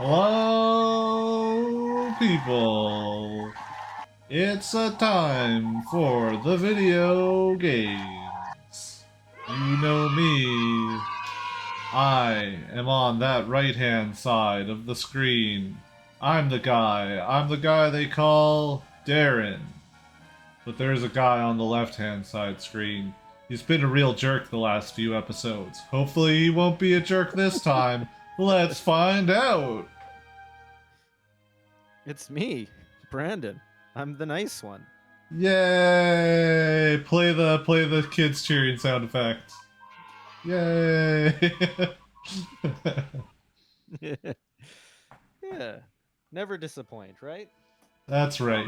Hello, people. It's a time for the video games. You know me. I am on that right-hand side of the screen. I'm the guy. I'm the guy they call Darren. But there's a guy on the left-hand side screen. He's been a real jerk the last few episodes. Hopefully he won't be a jerk this time. Let's find out. It's me, Brandon. I'm the nice one. Yay! Play the kids cheering sound effect. Yay! Yeah. Never disappoint, right? That's right.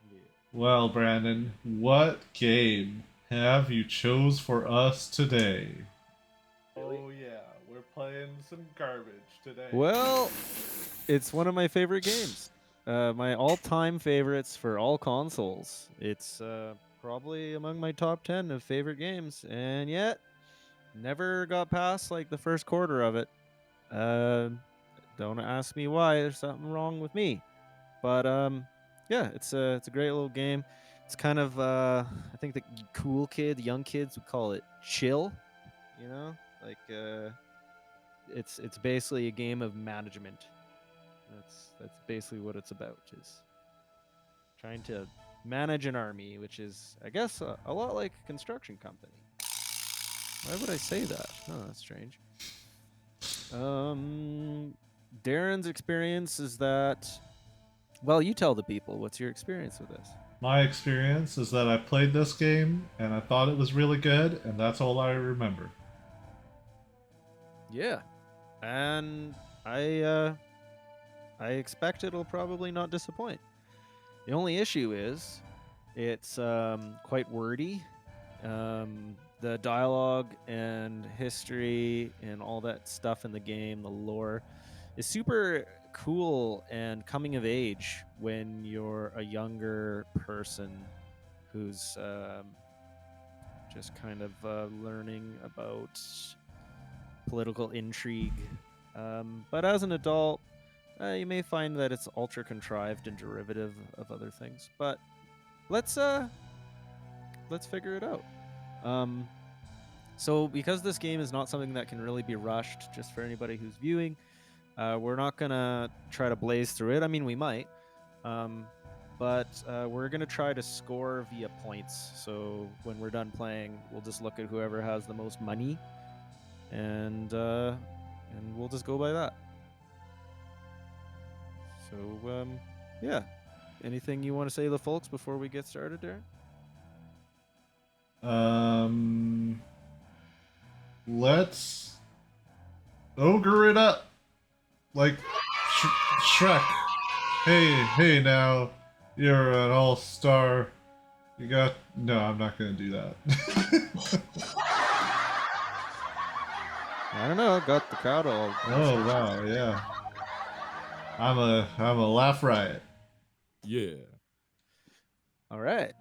Yeah. Well, Brandon, what game have you chose for us today? Oh yeah, we're playing some garbage today. Well, it's one of my favorite games. My all-time favorites for all consoles. It's probably among my top 10 of favorite games, and yet never got past like the first quarter of it. Uh, don't ask me why. There's something wrong with me. But yeah, it's a great little game. It's kind of I think the young kids would call it chill. You know, like it's basically a game of management. That's basically what it's about. Is trying to manage an army, which is I guess a lot like a construction company. Why would I say that? Oh, that's strange. Darren's experience is that. Well, you tell the people. What's your experience with this? My experience is that I played this game and I thought it was really good, and that's all I remember. Yeah, and I expect it'll probably not disappoint. The only issue is it's quite wordy. The dialogue and history and all that stuff in the game, the lore, is super cool and coming of age when you're a younger person who's just kind of learning about political intrigue. But as an adult, you may find that it's ultra contrived and derivative of other things. But let's figure it out. So because this game is not something that can really be rushed, just for anybody who's viewing, we're not gonna try to blaze through it. I mean, we might, but we're gonna try to score via points. So when we're done playing, we'll just look at whoever has the most money, and we'll just go by that. So yeah. Anything you want to say to the folks before we get started, Darren? Let's ogre it up like Shrek. Hey now, you're an all-star. You got no. I'm not gonna do that. I don't know. Got the crowd all. Oh wow, yeah. I'm a laugh riot. Yeah. All right.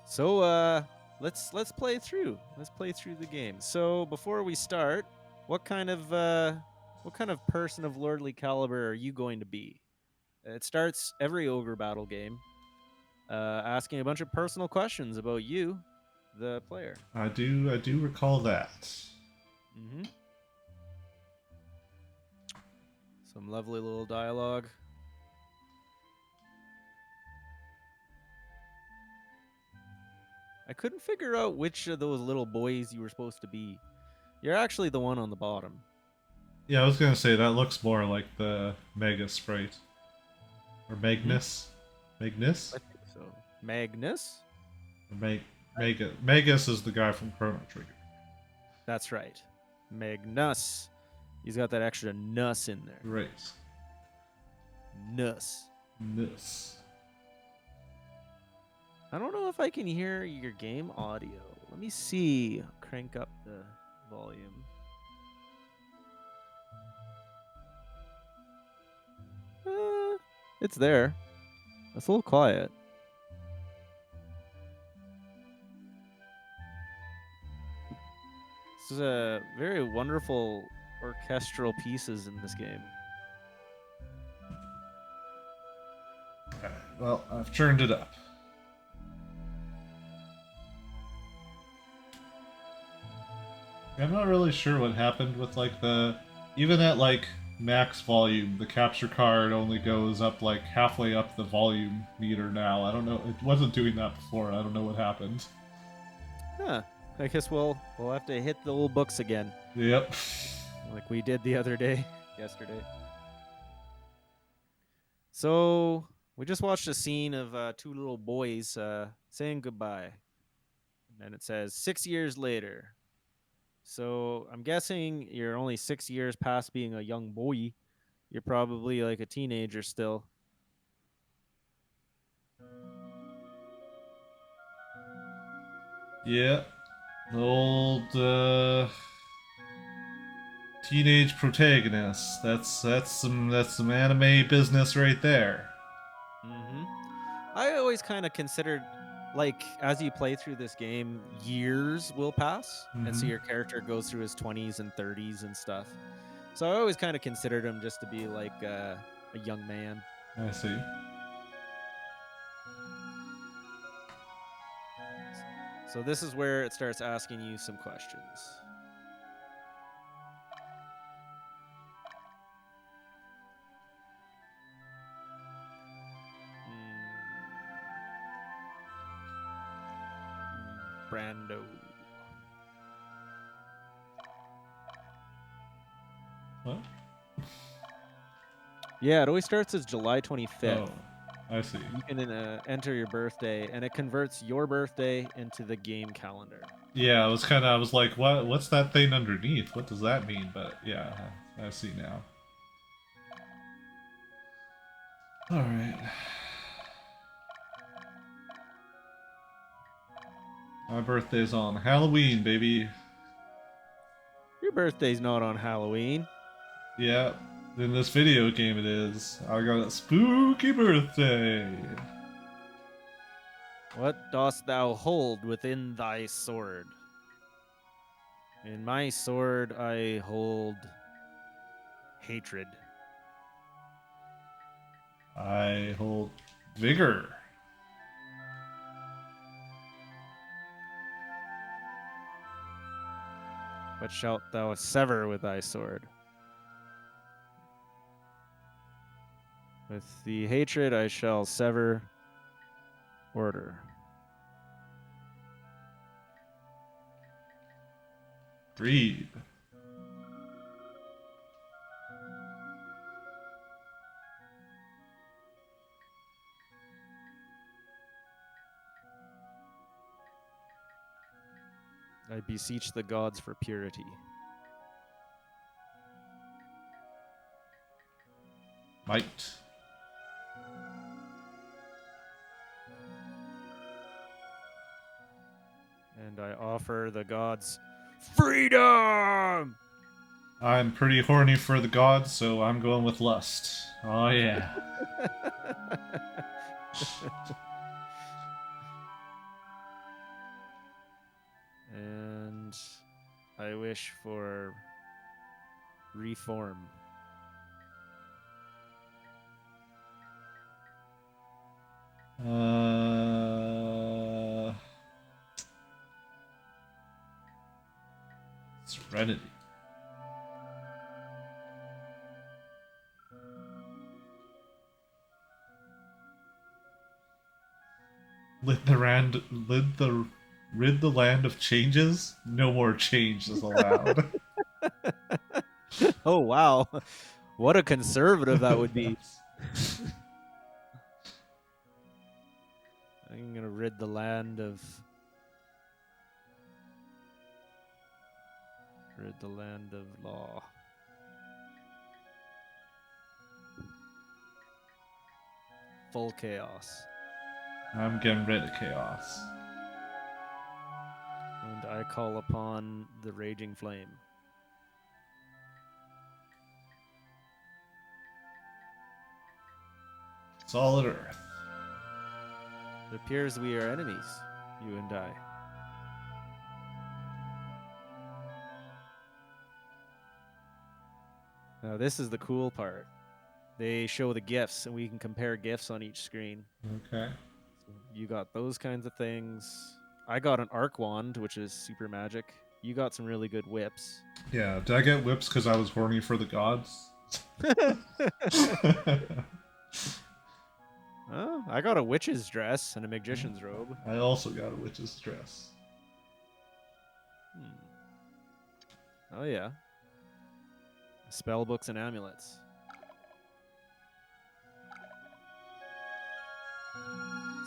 So let's play through. Let's play through the game. So before we start, what kind of person of lordly caliber are you going to be? It starts every Ogre Battle game asking a bunch of personal questions about you, the player. I do recall that. Mm-hmm. Some lovely little dialogue. I couldn't figure out which of those little boys you were supposed to be. You're actually the one on the bottom. Yeah, I was gonna say that looks more like the Mega Sprite. Or Magnus. Magnus? I think so. Magnus? Magus is the guy from Chrono Trigger. That's right. Magnus. He's got that extra nus in there. Right. Nus. Nus. I don't know if I can hear your game audio. Let me see. Crank up the volume. It's there. It's a little quiet. This is a very wonderful orchestral pieces in this game. Okay, well, I've turned it up. I'm not really sure what happened with like even at like max volume, the capture card only goes up like halfway up the volume meter now. I don't know. It wasn't doing that before. I don't know what happened. Huh. I guess we'll have to hit the old books again, Yep. like we did the other day, yesterday. So we just watched a scene of two little boys saying goodbye, and then it says 6 years later. So I'm guessing you're only 6 years past being a young boy. You're probably like a teenager still. Yeah. The old teenage protagonist. That's some anime business right there. Mm-hmm. I always kind of considered, like, as you play through this game, years will pass, and so Mm-hmm. your character goes through his 20s and 30s and stuff. So I always kind of considered him just to be like a young man. I see. So this is where it starts asking you some questions. Brando. What? Yeah, it always starts as July 25th. Oh, I see. You can enter your birthday, and it converts your birthday into the game calendar. Yeah, I was like, what's that thing underneath? What does that mean? But yeah, I see now. Alright. My birthday's on Halloween, baby. Your birthday's not on Halloween. Yeah, in this video game it is. I got a spooky birthday. What dost thou hold within thy sword? In my sword I hold hatred. I hold vigor. What shalt thou sever with thy sword? With the hatred I shall sever order. Greed. I beseech the gods for purity. Might. And I offer the gods freedom! I'm pretty horny for the gods, so I'm going with lust. Oh yeah. And I wish for reform. Serenity. Rid the land of changes. No more change is allowed. Oh, wow. What a conservative that would be. I'm going to rid the land of law. Full chaos. I'm getting rid of chaos. And I call upon the raging flame. Solid Earth. It appears we are enemies, you and I. Now, this is the cool part. They show the gifts, and we can compare gifts on each screen. Okay. So you got those kinds of things. I got an arc wand, which is super magic. You got some really good whips. Yeah, did I get whips because I was horny for the gods? Oh, I got a witch's dress and a magician's robe. I also got a witch's dress. Oh, yeah. Spell books and amulets.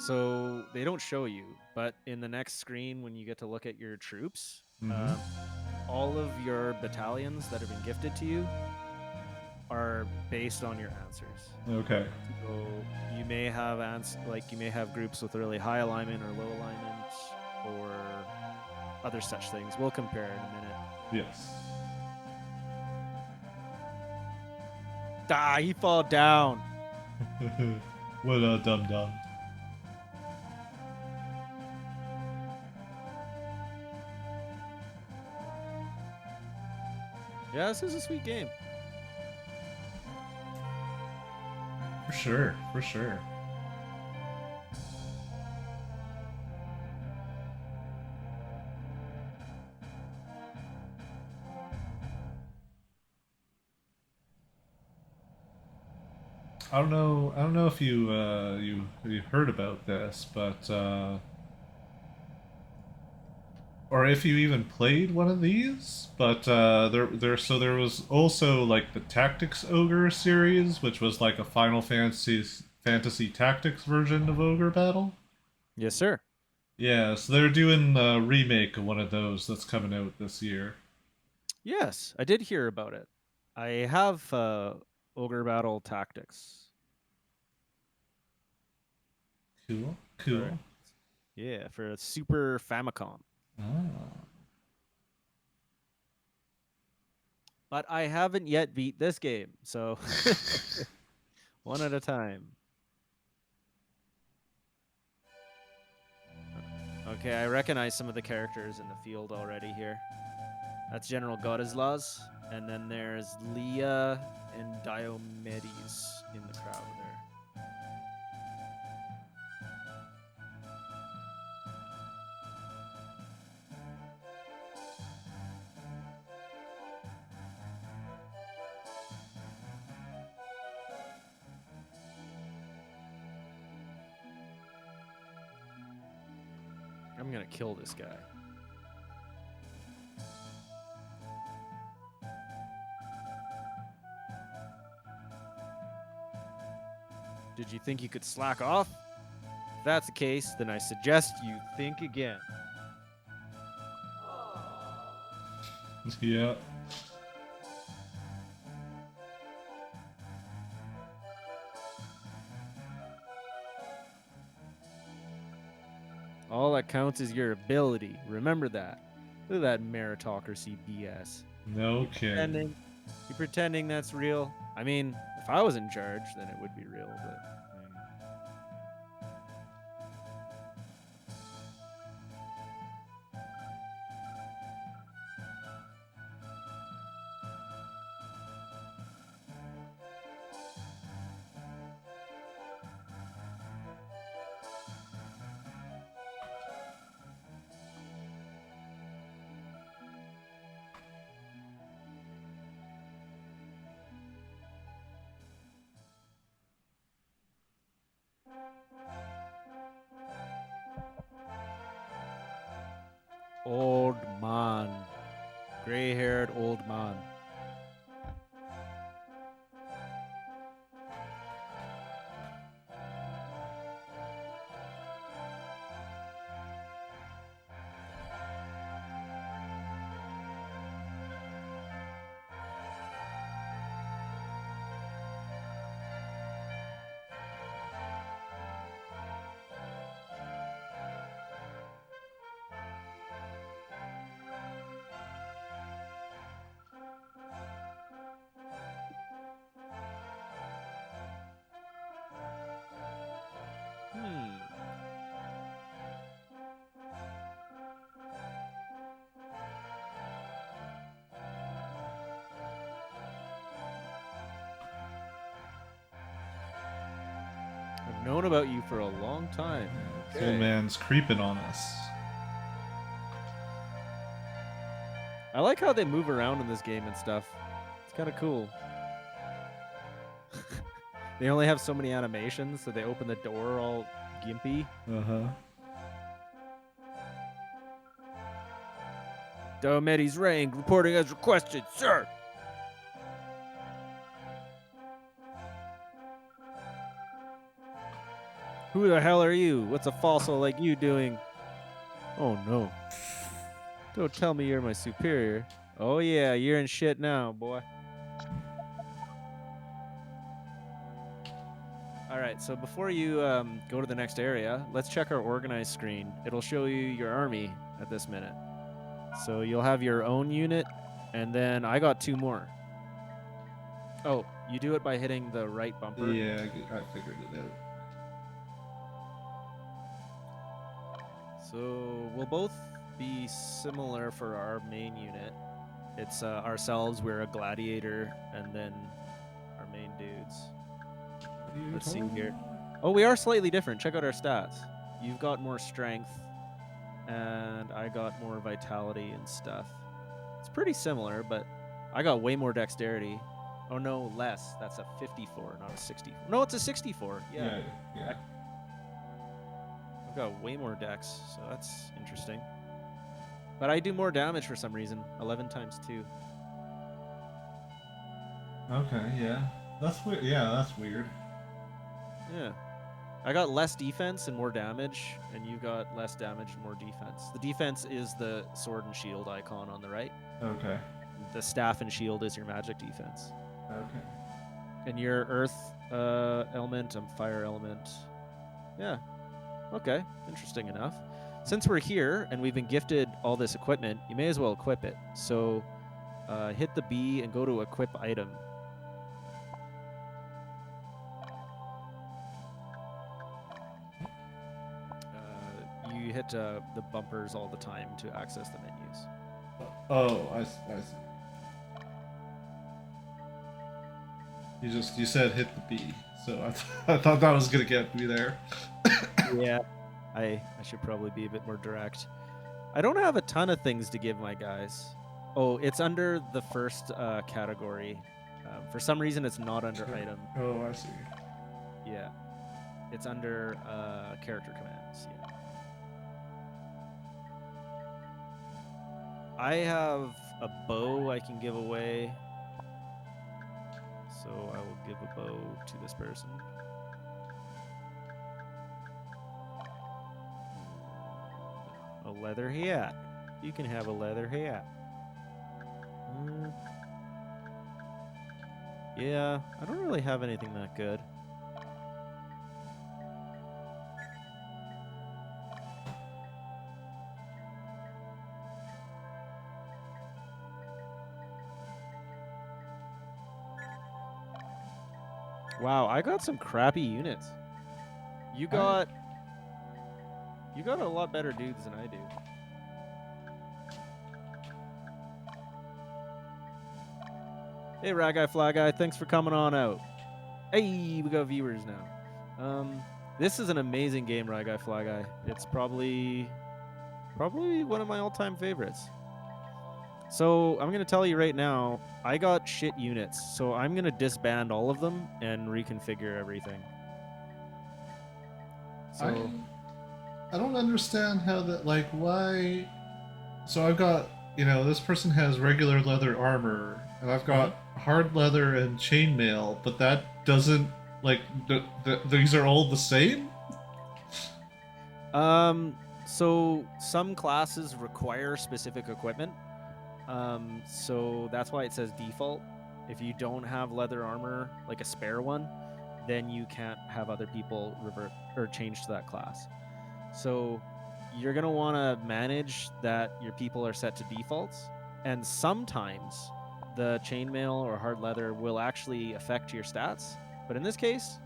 So they don't show you, but in the next screen, when you get to look at your troops, all of your battalions that have been gifted to you are based on your answers. Okay. So you may have you may have groups with really high alignment or low alignment or other such things. We'll compare in a minute. Yes. Ah, he fall down. What a dum dum. Yeah, this is a sweet game. For sure, for sure. I don't know if you heard about this, but or if you even played one of these, but there was also like the Tactics Ogre series, which was like a Final Fantasy Tactics version of Ogre Battle. Yes, sir. Yeah, so they're doing a remake of one of those that's coming out this year. Yes, I did hear about it. I have Ogre Battle Tactics. Cool, For, cool. yeah, for a Super Famicom. Ah. But I haven't yet beat this game, so one at a time. Okay, I recognize some of the characters in the field already here. That's General Godislas, and then there's Leah and Diomedes in the crowd there. I'm gonna kill this guy. Did you think you could slack off? If that's the case, then I suggest you think again. Yeah. All that counts is your ability. Remember that. Look at that meritocracy BS. No kidding. You pretending that's real? I mean, if I was in charge, then it would be real, but old man. Gray-haired old man. known about you for a long time. This old man's creeping on us. I like how they move around in this game and stuff. It's kind of cool. They only have so many animations, so they open the door all gimpy. Uh-huh. Diomedes rank reporting as requested, sir. Who the hell are you? What's a fossil like you doing? Oh no. Don't tell me you're my superior. Oh yeah, you're in shit now, boy. Alright, so before you go to the next area, let's check our organized screen. It'll show you your army at this minute. So you'll have your own unit, and then I got 2 more. Oh, you do it by hitting the right bumper. Yeah, I figured it out. So we'll both be similar for our main unit. It's ourselves, we're a gladiator, and then our main dudes. Let's see here. Oh, we are slightly different. Check out our stats. You've got more strength, and I got more vitality and stuff. It's pretty similar, but I got way more dexterity. Oh no, less. That's a 54, not a 64. No, it's a 64. Yeah. I've got way more dex, so that's interesting. But I do more damage for some reason. 11 times 2. Okay, yeah. That's weird. Yeah, that's weird. Yeah. I got less defense and more damage, and you got less damage and more defense. The defense is the sword and shield icon on the right. Okay. The staff and shield is your magic defense. Okay. And your earth element, I'm fire element. Yeah. Okay. Interesting enough. Since we're here and we've been gifted all this equipment, you may as well equip it. So hit the B and go to equip item. You hit the bumpers all the time to access the menus. Oh, I see. You said hit the B, so I thought that was gonna get me there. Yeah, I should probably be a bit more direct. I don't have a ton of things to give my guys. Oh, it's under the first category. For some reason, it's not under item. Oh, I see. Yeah, it's under character commands. Yeah. I have a bow I can give away. So I will give a bow to this person. A leather hat. You can have a leather hat. Yeah, I don't really have anything that good. Wow, I got some crappy units. You got a lot better dudes than I do. Hey, Rat Guy, Fly Guy, thanks for coming on out. Hey, we got viewers now. This is an amazing game, Rat Guy, Fly Guy. It's probably one of my all-time favorites. So I'm gonna tell you right now, I got shit units, so I'm gonna disband all of them and reconfigure everything. So I don't understand how that, like, why. So I've got, this person has regular leather armor, and I've got hard leather and chainmail, but that doesn't, like, these are all the same? So some classes require specific equipment. So that's why it says default. If you don't have leather armor, like a spare one, then you can't have other people revert or change to that class. So you're going to want to manage that your people are set to defaults. And sometimes the chainmail or hard leather will actually affect your stats. But in this case,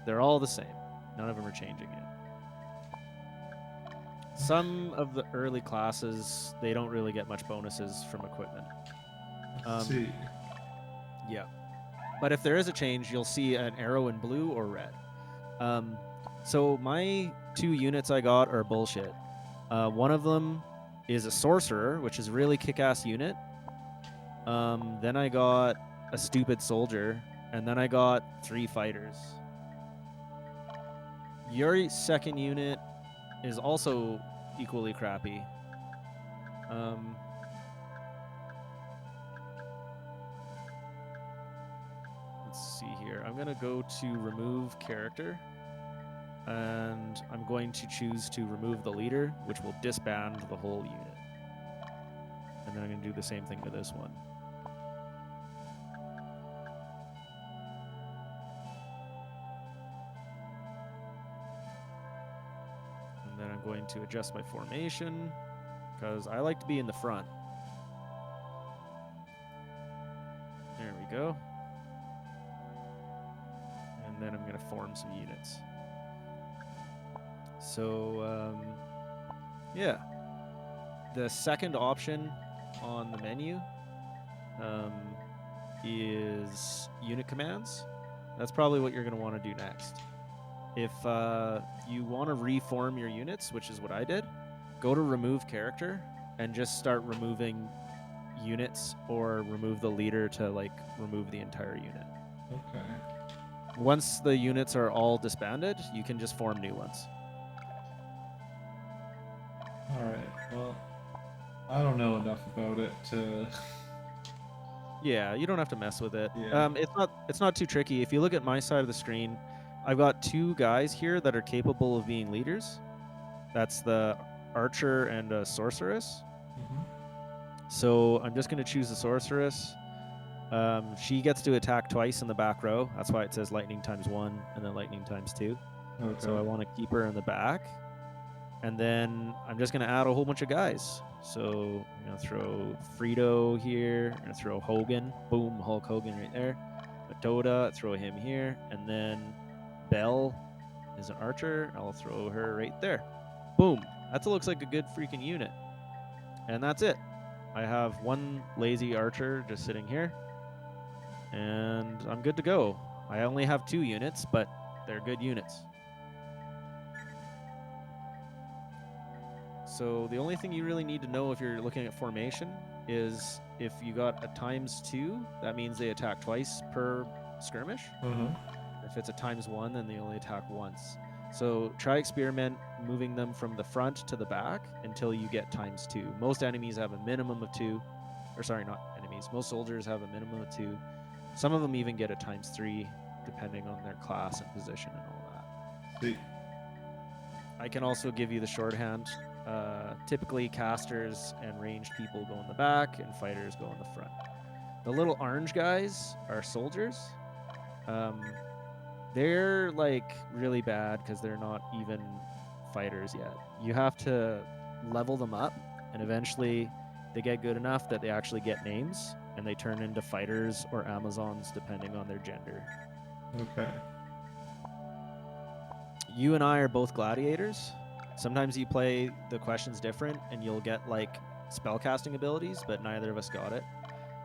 they're all the same. None of them are changing it. Some of the early classes, they don't really get much bonuses from equipment. Let's see. Yeah. But if there is a change, you'll see an arrow in blue or red. So my 2 units I got are bullshit. One of them is a sorcerer, which is a really kick-ass unit. Then I got a stupid soldier, and then I got 3 fighters. Your second unit is also equally crappy. Let's see here. I'm gonna go to remove character, and I'm going to choose to remove the leader, which will disband the whole unit. And then I'm gonna do the same thing to this one. And then I'm going to adjust my formation, because I like to be in the front. There we go. And then I'm going to form some units. So, yeah. The second option on the menu is unit commands. That's probably what you're going to want to do next. If you want to reform your units, which is what I did, go to remove character and just start removing units, or remove the leader to like remove the entire unit. Okay. Once the units are all disbanded, you can just form new ones. Alright, well, I don't know enough about it to... Yeah, you don't have to mess with it. Yeah. It's not too tricky. If you look at my side of the screen, I've got 2 guys here that are capable of being leaders. That's the archer and a sorceress. Mhm. So I'm just going to choose the sorceress. She gets to attack twice in the back row. That's why it says lightning *1 and then lightning *2. Okay. So I want to keep her in the back. And then I'm just going to add a whole bunch of guys. So I'm going to throw Frito here. I'm going to throw Hogan. Boom, Hulk Hogan right there. Matoda, throw him here. And then Belle is an archer. I'll throw her right there. Boom. That looks like a good freaking unit. And that's it. I have 1 lazy archer just sitting here. And I'm good to go. I only have 2 units, but they're good units. So the only thing you really need to know if you're looking at formation is if you got a *2, that means they attack twice per skirmish. If it's a *1, then they only attack once. So try experiment moving them from the front to the back until you get *2. Most enemies have a minimum of 2. Or sorry, not enemies. Most soldiers have a minimum of 2. Some of them even get a *3, depending on their class and position and all that. See. I can also give you the shorthand. Typically, casters and ranged people go in the back, and fighters go in the front. The little orange guys are soldiers. They're like really bad because they're not even fighters yet. You have to level them up, and eventually they get good enough that they actually get names, and they turn into fighters or Amazons depending on their gender. Okay. You and I are both gladiators. Sometimes you play the questions different and you'll get like spellcasting abilities, but neither of us got it.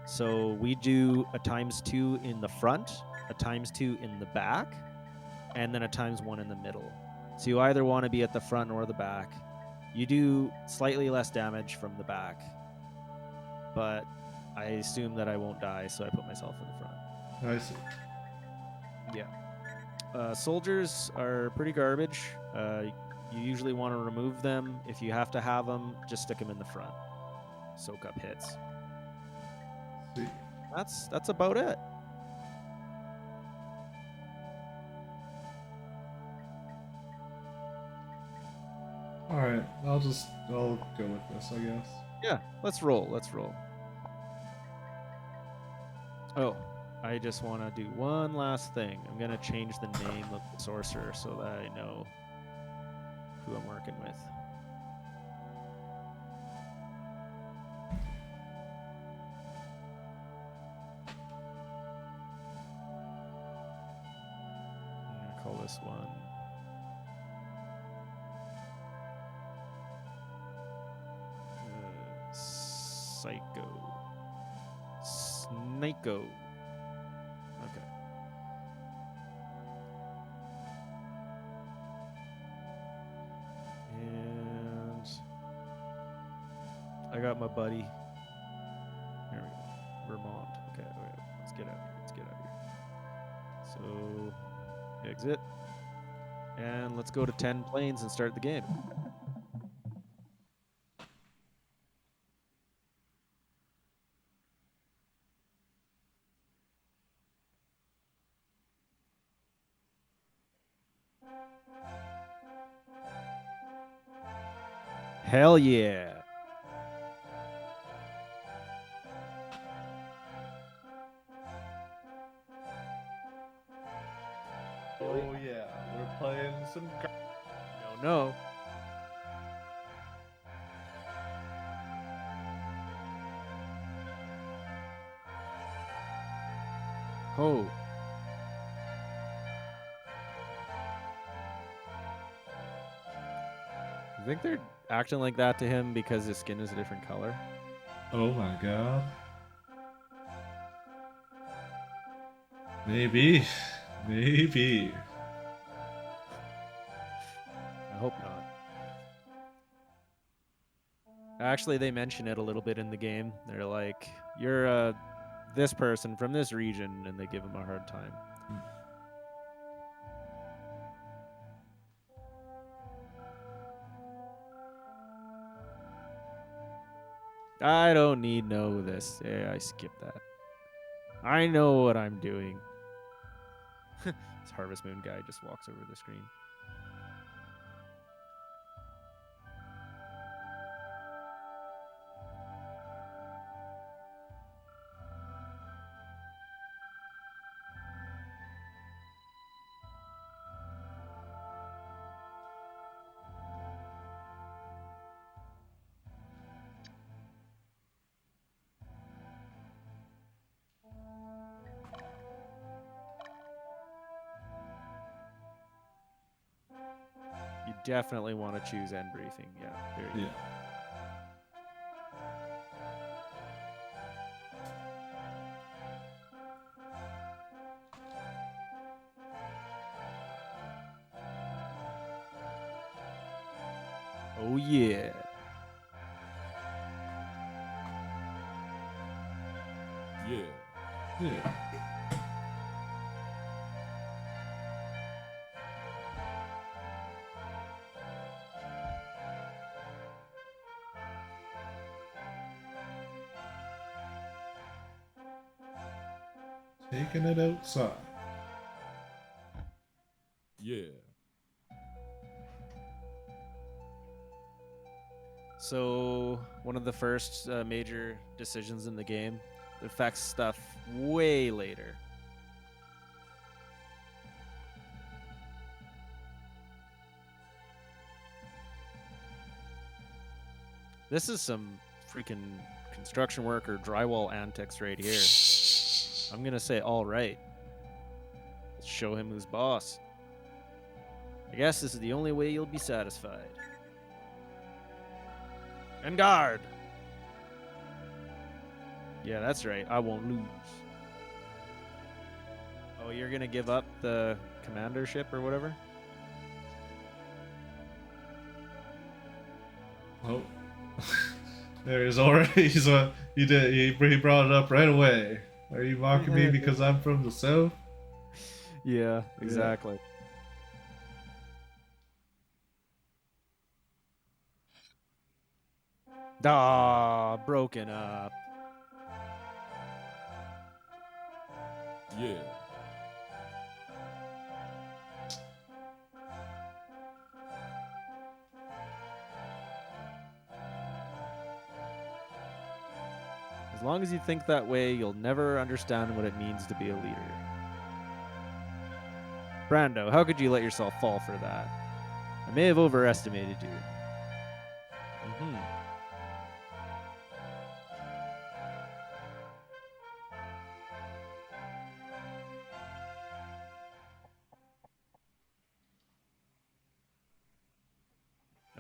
So we do a *2 in the front, a *2 in the back, and then a *1 in the middle. So you either want to be at the front or the back. You do slightly less damage from the back, but I assume that I won't die, so I put myself in the front. I see. Yeah. Soldiers are pretty garbage. You usually want to remove them. If you have to have them, just stick them in the front. Soak up hits. See. That's about it. Alright, I'll go with this, I guess. Yeah, let's roll. Oh, I just want to do one last thing. I'm going to change the name of the sorcerer so that I know who I'm working with. I'm going to call this one Sniko. Okay. I got my buddy. There we go. Vermont. Okay, wait, let's get out here. Let's get out here. So, exit. And let's go to 10 planes and start the game. Hell yeah. Oh yeah, we're playing some. No. Oh. I think they're acting like that to him because his skin is a different color. Oh my god. Maybe. Maybe. I hope not. Actually, they mention it a little bit in the game. They're like, you're this person from this region, and they give him a hard time. I don't need know this. Yeah, I skipped that. I know what I'm doing. This Harvest Moon guy just walks over the screen. You definitely want to choose end briefing. Yeah, there you go. Oh yeah. Yeah. Taking it outside. Yeah. So one of the first major decisions in the game affects stuff way later. This is some freaking construction work or drywall antics right here. I'm gonna say all right. Let's show him who's boss. I guess this is the only way you'll be satisfied. And guard! Yeah, that's right. I won't lose. Oh, you're gonna give up the commandership or whatever? Oh. There is already. He brought it up right away. Are you mocking me because I'm from the south? Yeah, exactly. Ah, broken up. Yeah. As long as you think that way, you'll never understand what it means to be a leader. Brando, how could you let yourself fall for that? I may have overestimated you.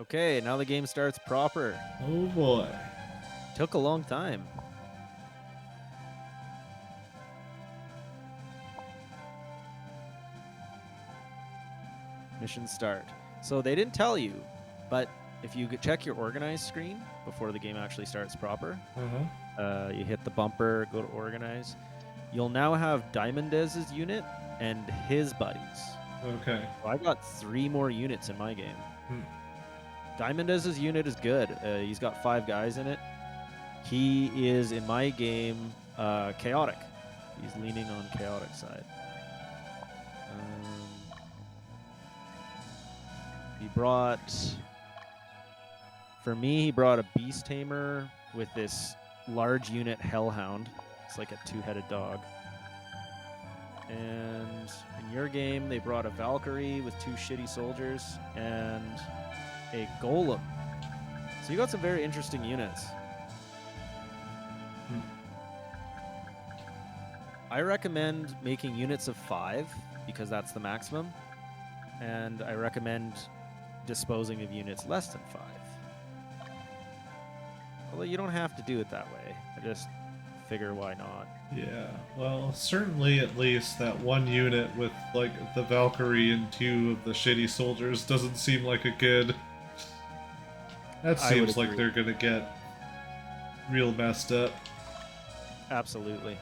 Okay, now the game starts proper. Oh boy. Took a long time. Mission start. So they didn't tell you, but if you check your organize screen before the game actually starts proper, Uh-huh. you hit the bumper, go to organize. You'll now have Diamondez's unit and his buddies. Okay. So I got 3 more units in my game. Hmm. Diamondez's unit is good. He's got 5 guys in it. He is, in my game, chaotic. He's leaning on chaotic side. He brought... For me, he brought a Beast Tamer with this large unit Hellhound. It's like a 2-headed dog. And in your game, they brought a Valkyrie with 2 shitty soldiers and a Golem. So you got some very interesting units. I recommend making units of 5 because that's the maximum. And I recommend disposing of units less than 5. Although you don't have to do it that way. I just figure why not. Yeah, well, certainly at least that one unit with, like, the Valkyrie and 2 of the shitty soldiers doesn't seem like a good... That I would seems like agree. they're gonna get real messed up. Absolutely.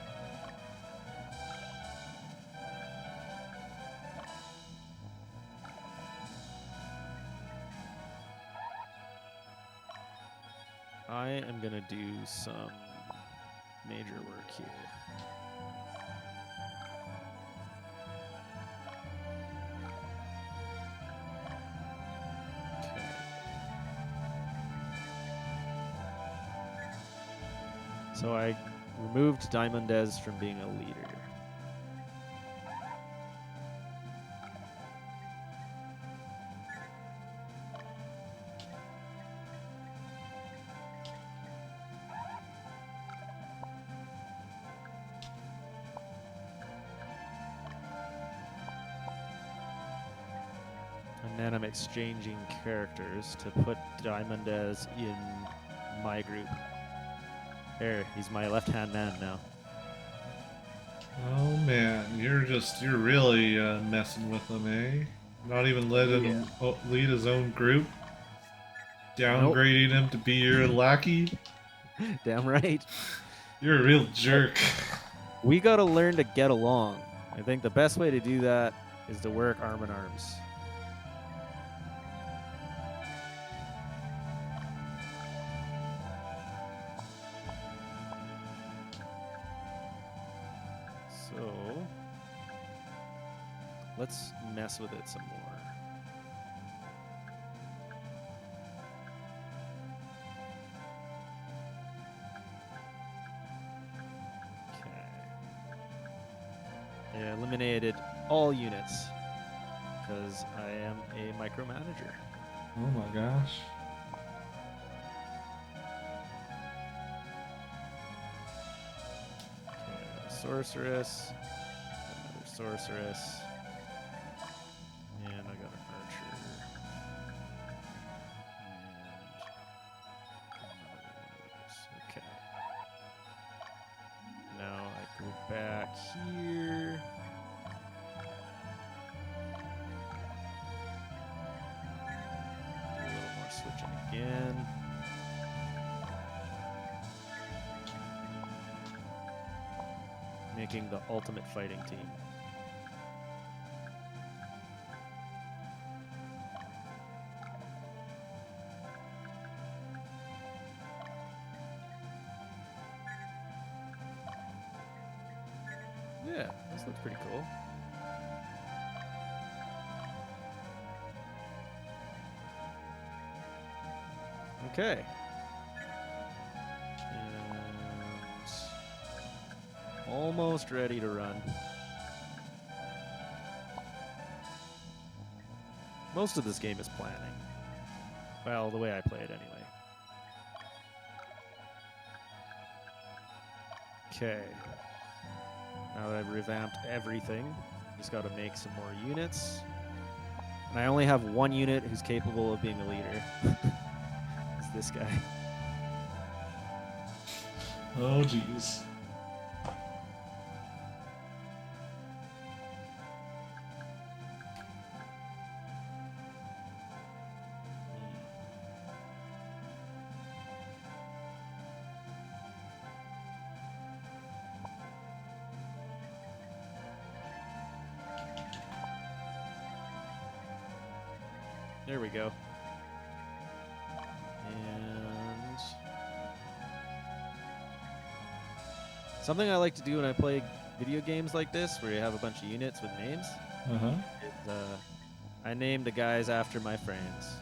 I am going to do some major work here. Okay. So I removed Diamondez from being a leader. And then I'm exchanging characters to put Diamondez in my group. There, he's my left-hand man now. Oh man, you're really messing with him, eh? Not even letting him lead his own group? Downgrading him to be your lackey? Damn right. You're a real jerk. We gotta learn to get along. I think the best way to do that is to work arm in arms. So, let's mess with it some more. I eliminated all units because I am a micromanager. Oh my gosh. Okay, sorceress, another sorceress, and I got an archer. And okay. Now I go back here. Do a little more switching again. Making the ultimate fighting team. Yeah, this looks pretty cool. Okay. And almost ready to run. Most of this game is planning. Well, the way I play it anyway. Okay. Now that I've revamped everything, just got to make some more units. And I only have one unit who's capable of being a leader. It's this guy. Oh jeez. There we go. And something I like to do when I play video games like this, where you have a bunch of units with names, Uh-huh. is I name the guys after my friends.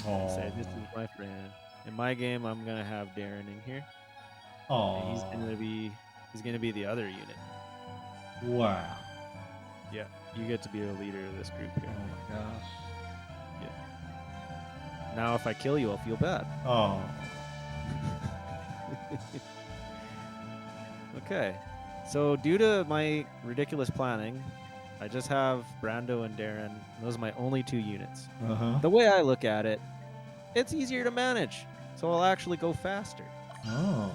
I say, this is my friend. In my game, I'm gonna have Darren in here. And he's gonna be the other unit. Wow. Yeah, you get to be the leader of this group Oh here. my gosh. Now, if I kill you, I'll feel bad. Oh. Okay, so due to my ridiculous planning, I just have Brando and Darren. Those are my only 2 units. Uh-huh. The way I look at it, it's easier to manage, so I'll actually go faster. Oh.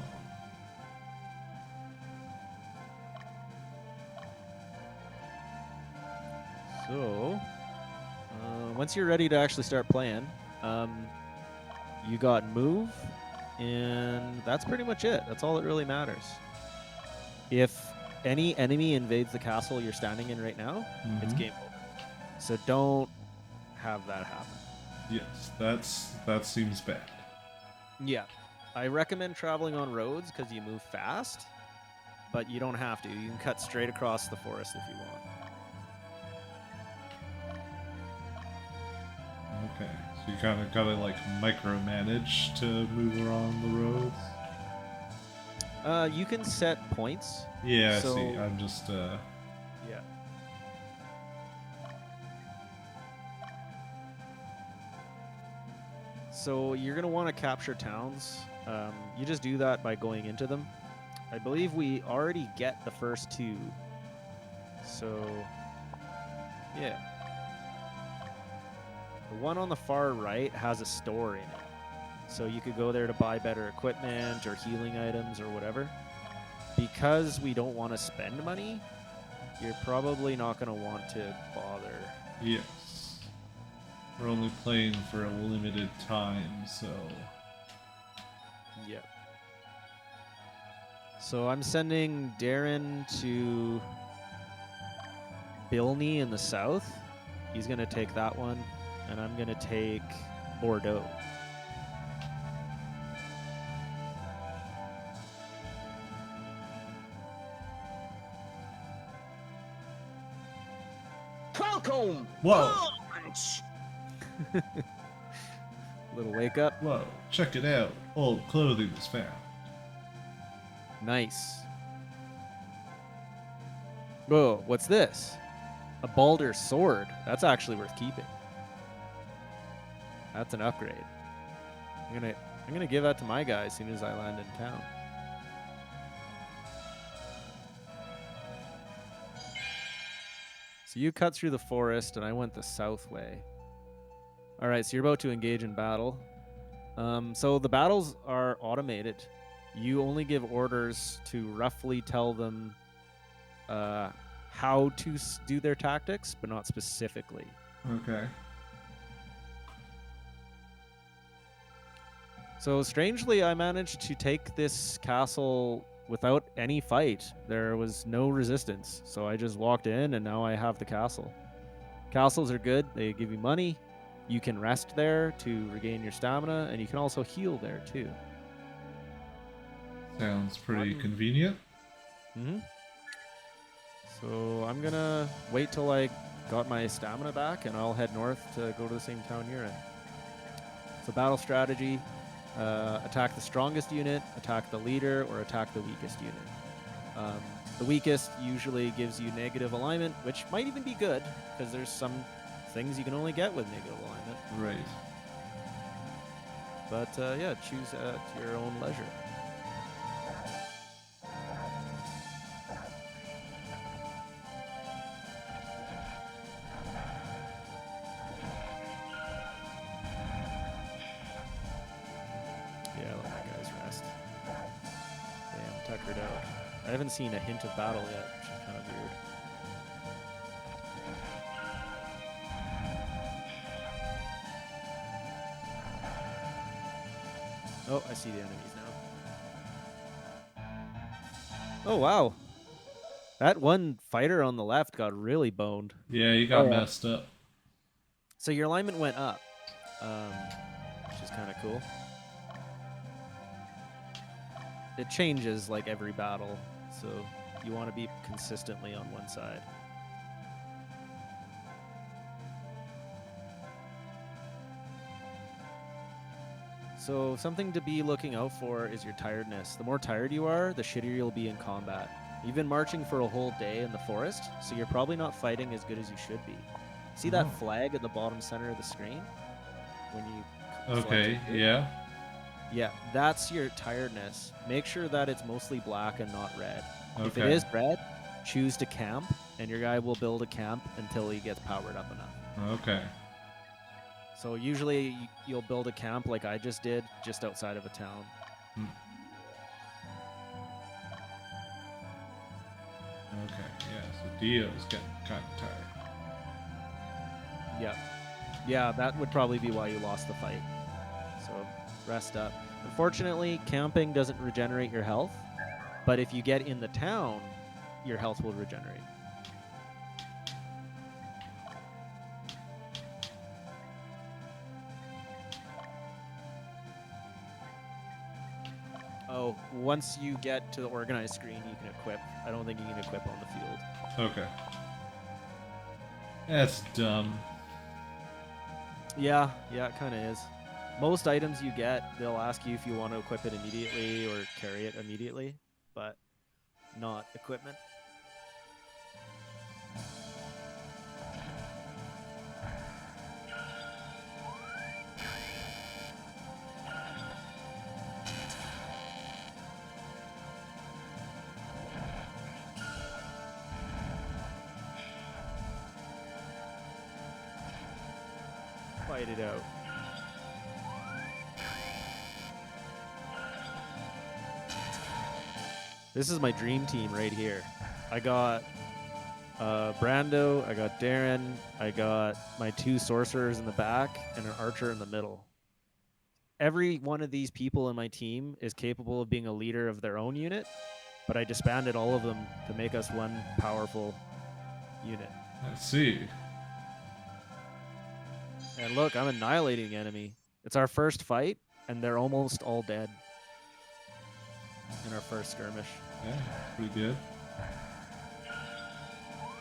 So, once you're ready to actually start playing, you got move, and that's pretty much it. That's all that really matters. If any enemy invades the castle you're standing in right now, it's Mhm. game over. So don't have that happen. Yes, that seems bad. Yeah. I recommend traveling on roads because you move fast, but you don't have to. You can cut straight across the forest if you want. Okay, so you kind of gotta like micromanage to move around the roads. You can set points. Yeah, I So- see. I'm just Yeah. So you're going to want to capture towns. You just do that by going into them. I believe we already get the first 2. So, yeah. The one on the far right has a store in it. So you could go there to buy better equipment or healing items or whatever. Because we don't want to spend money, you're probably not going to want to bother. yes. We're only playing for a limited time, so Yep. So I'm sending Darren to Bilney in the south. He's going to take that one, and I'm going to take Bordeaux. Welcome! whoa, Punch! Little wake up. whoa, check it out. Old clothing was found. Nice. Whoa, what's this? A Balder sword. That's actually worth keeping. That's an upgrade. I'm gonna give that to my guy as soon as I land in town. So you cut through the forest, and I went the south way. All right, so you're about to engage in battle. So the battles are automated. You only give orders to roughly tell them how to do their tactics, but not specifically. Okay. So strangely, I managed to take this castle without any fight. There was no resistance. So I just walked in, and now I have the castle. Castles are good. They give you money. You can rest there to regain your stamina, and you can also heal there too. Sounds pretty Fun. convenient. Mm-hmm. So I'm gonna wait till I got my stamina back, and I'll head north to go to the same town you're in. So battle strategy: attack the strongest unit, attack the leader, or attack the weakest unit. The weakest usually gives you negative alignment, which might even be good because there's some things you can only get with negative alignment. Right. But yeah, choose at your own leisure. Yeah, let my guys rest. Damn, tuckered out. I haven't seen a hint of battle yet, which is kind of weird. Oh, I see the enemies now. Oh, wow. That one fighter on the left got really boned. Yeah, you got Oh, yeah. messed up. So your alignment went up. which is kind of cool. It changes like every battle, so you want to be consistently on one side. So something to be looking out for is your tiredness. The more tired you are, the shittier you'll be in combat. You've been marching for a whole day in the forest, so you're probably not fighting as good as you should be. See that flag at the bottom center of the screen? When you Okay, yeah. Yeah, that's your tiredness. Make sure that it's mostly black and not red. Okay. If it is red, choose to camp, and your guy will build a camp until he gets powered up enough. Okay. So usually you'll build a camp like I just did, just outside of a town. Okay, yeah, so Dio's getting kind of tired. Yeah. Yeah, that would probably be why you lost the fight. So rest up. Unfortunately, camping doesn't regenerate your health, but if you get in the town, your health will regenerate. Oh, once you get to the organized screen, you can equip. I don't think you can equip on the field. Okay. That's dumb. Yeah, it kind of is. Most items you get, they'll ask you if you want to equip it immediately or carry it immediately, but not equipment. Fight it out. This is my dream team right here. I got Brando, I got Darren, I got my 2 sorcerers in the back, and an archer in the middle. Every one of these people in my team is capable of being a leader of their own unit, but I disbanded all of them to make us one powerful unit. Let's see. And look, I'm annihilating the enemy. It's our first fight, and they're almost all dead in our first skirmish. Yeah, pretty good.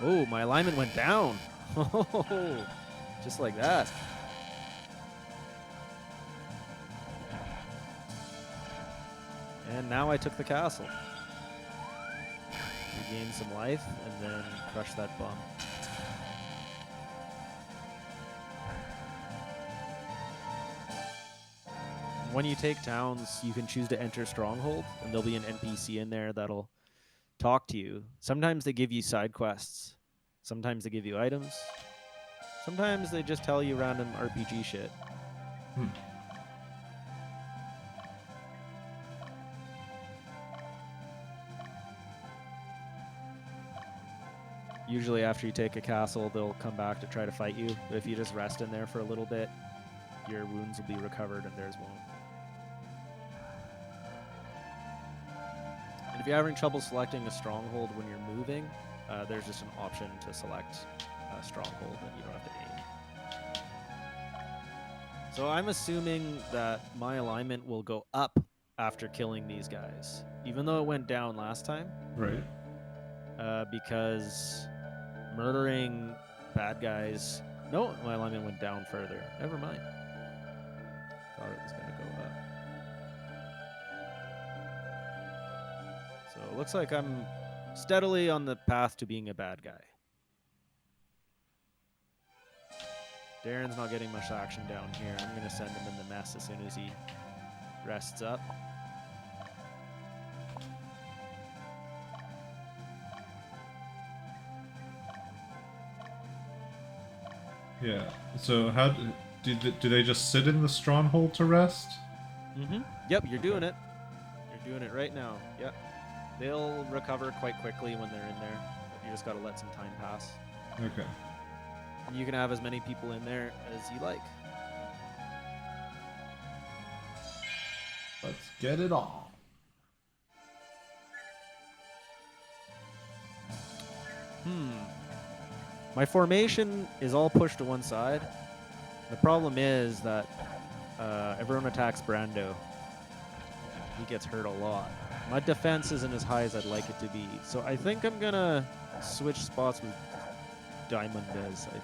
Oh, my alignment went down. Just like that. And now I took the castle. Regain some life, and then crush that bum. When you take towns, you can choose to enter Stronghold, and there'll be an NPC in there that'll talk to you. Sometimes they give you side quests. Sometimes they give you items. Sometimes they just tell you random RPG shit. Usually after you take a castle, they'll come back to try to fight you. But if you just rest in there for a little bit, your wounds will be recovered and theirs won't. And if you're having trouble selecting a stronghold when you're moving, there's just an option to select a stronghold and you don't have to aim. So I'm assuming that my alignment will go up after killing these guys, even though it went down last time. Right. Because murdering bad guys... No, my alignment went down further. Never mind. Thought it was going to go up. So it looks like I'm steadily on the path to being a bad guy. Darren's not getting much action down here. I'm going to send him in the mess as soon as he rests up. Yeah. So how do they just sit in the stronghold to rest? Mm-hmm. Yep, you're doing it. You're doing it right now. Yep. They'll recover quite quickly when they're in there. You just got to let some time pass. Okay. You can have as many people in there as you like. Let's get it on. My formation is all pushed to one side, The problem is that everyone attacks Brando. He gets hurt a lot. My defense isn't as high as I'd like it to be, so I think I'm gonna switch spots with Diamondez, I think.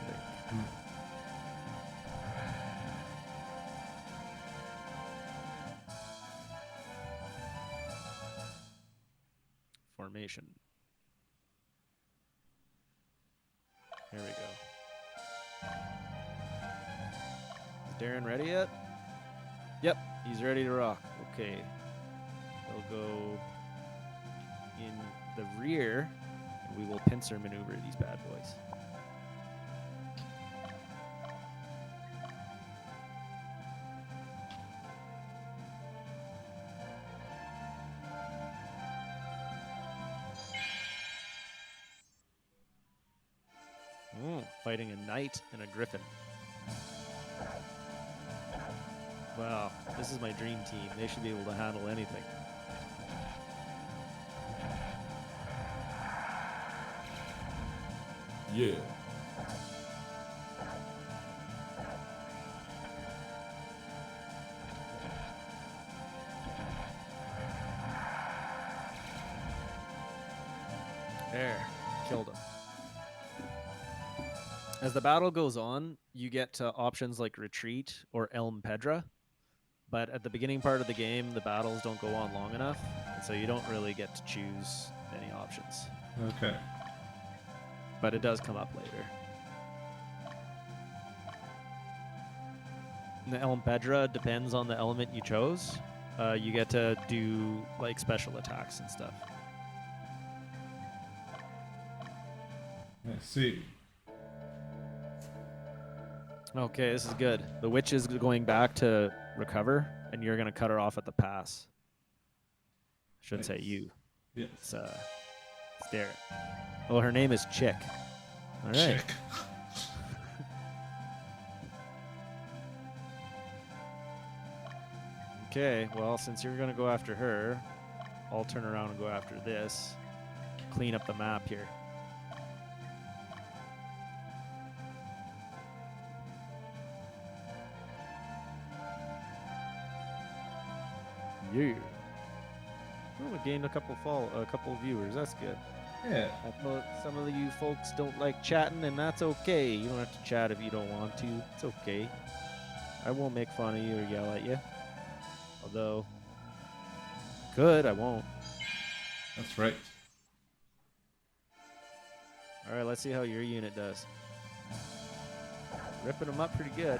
Formation. Here we go. Is Darren ready yet? Yep, he's ready to rock. Okay. He'll go in the rear, and we will pincer maneuver these bad boys. Fighting a knight and a griffin. Wow, this is my dream team. They should be able to handle anything. Yeah. There, killed him. As the battle goes on, you get options like retreat or Elm Pedra, but at the beginning part of the game, the battles don't go on long enough, and so you don't really get to choose any options. Okay. But it does come up later. And the Elm Pedra depends on the element you chose. You get to do like special attacks and stuff. I see. Okay, this is good. The witch is going back to recover, and you're going to cut her off at the pass. I should say Nice. you. Yes. It's Darren. Oh, her name is Chick. All right. Check. Okay, well, since you're going to go after her, I'll turn around and go after this. Clean up the map here. Yeah. Oh, we gained a couple viewers. That's good. Yeah. I know some of you folks don't like chatting, and that's okay. You don't have to chat if you don't want to. It's okay. I won't make fun of you or yell at you. Although, good, I won't. That's right. All right, let's see how your unit does. Ripping them up pretty good.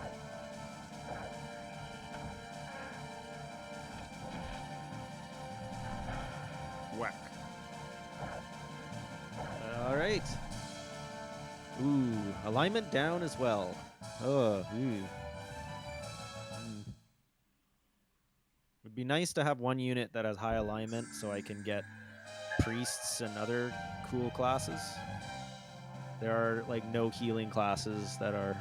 Whack. All right. Ooh, alignment down as well. Oh, ooh. Would be nice to have one unit that has high alignment so I can get priests and other cool classes. There are like no healing classes that are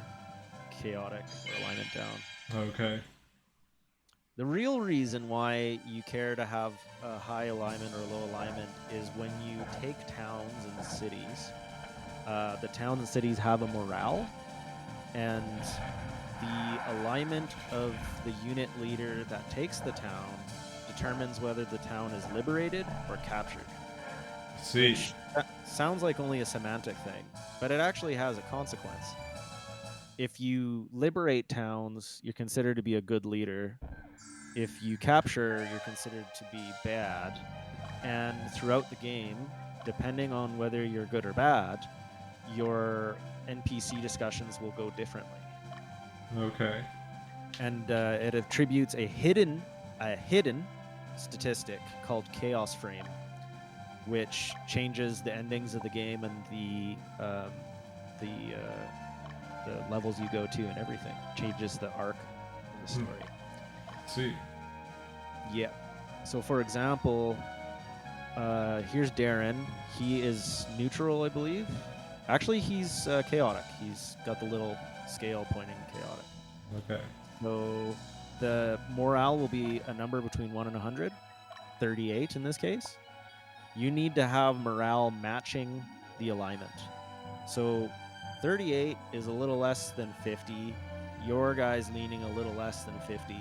chaotic or alignment down. Okay. The real reason why you care to have a high alignment or low alignment is when you take towns and cities. The towns and cities have a morale, and the alignment of the unit leader that takes the town determines whether the town is liberated or captured. See. That sounds like only a semantic thing, but it actually has a consequence. If you liberate towns, you're considered to be a good leader. If you capture, you're considered to be bad. And throughout the game, depending on whether you're good or bad, your NPC discussions will go differently. Okay. And it attributes a hidden statistic called Chaos Frame, which changes the endings of the game and the levels you go to and everything. Changes the arc of the story. See. Yeah. So, for example, here's Darren. He is neutral, I believe. Actually, he's chaotic. He's got the little scale pointing chaotic. Okay. So the morale will be a number between 1 and 100, 38 in this case. You need to have morale matching the alignment. So 38 is a little less than 50. your guy's leaning a little less than 50.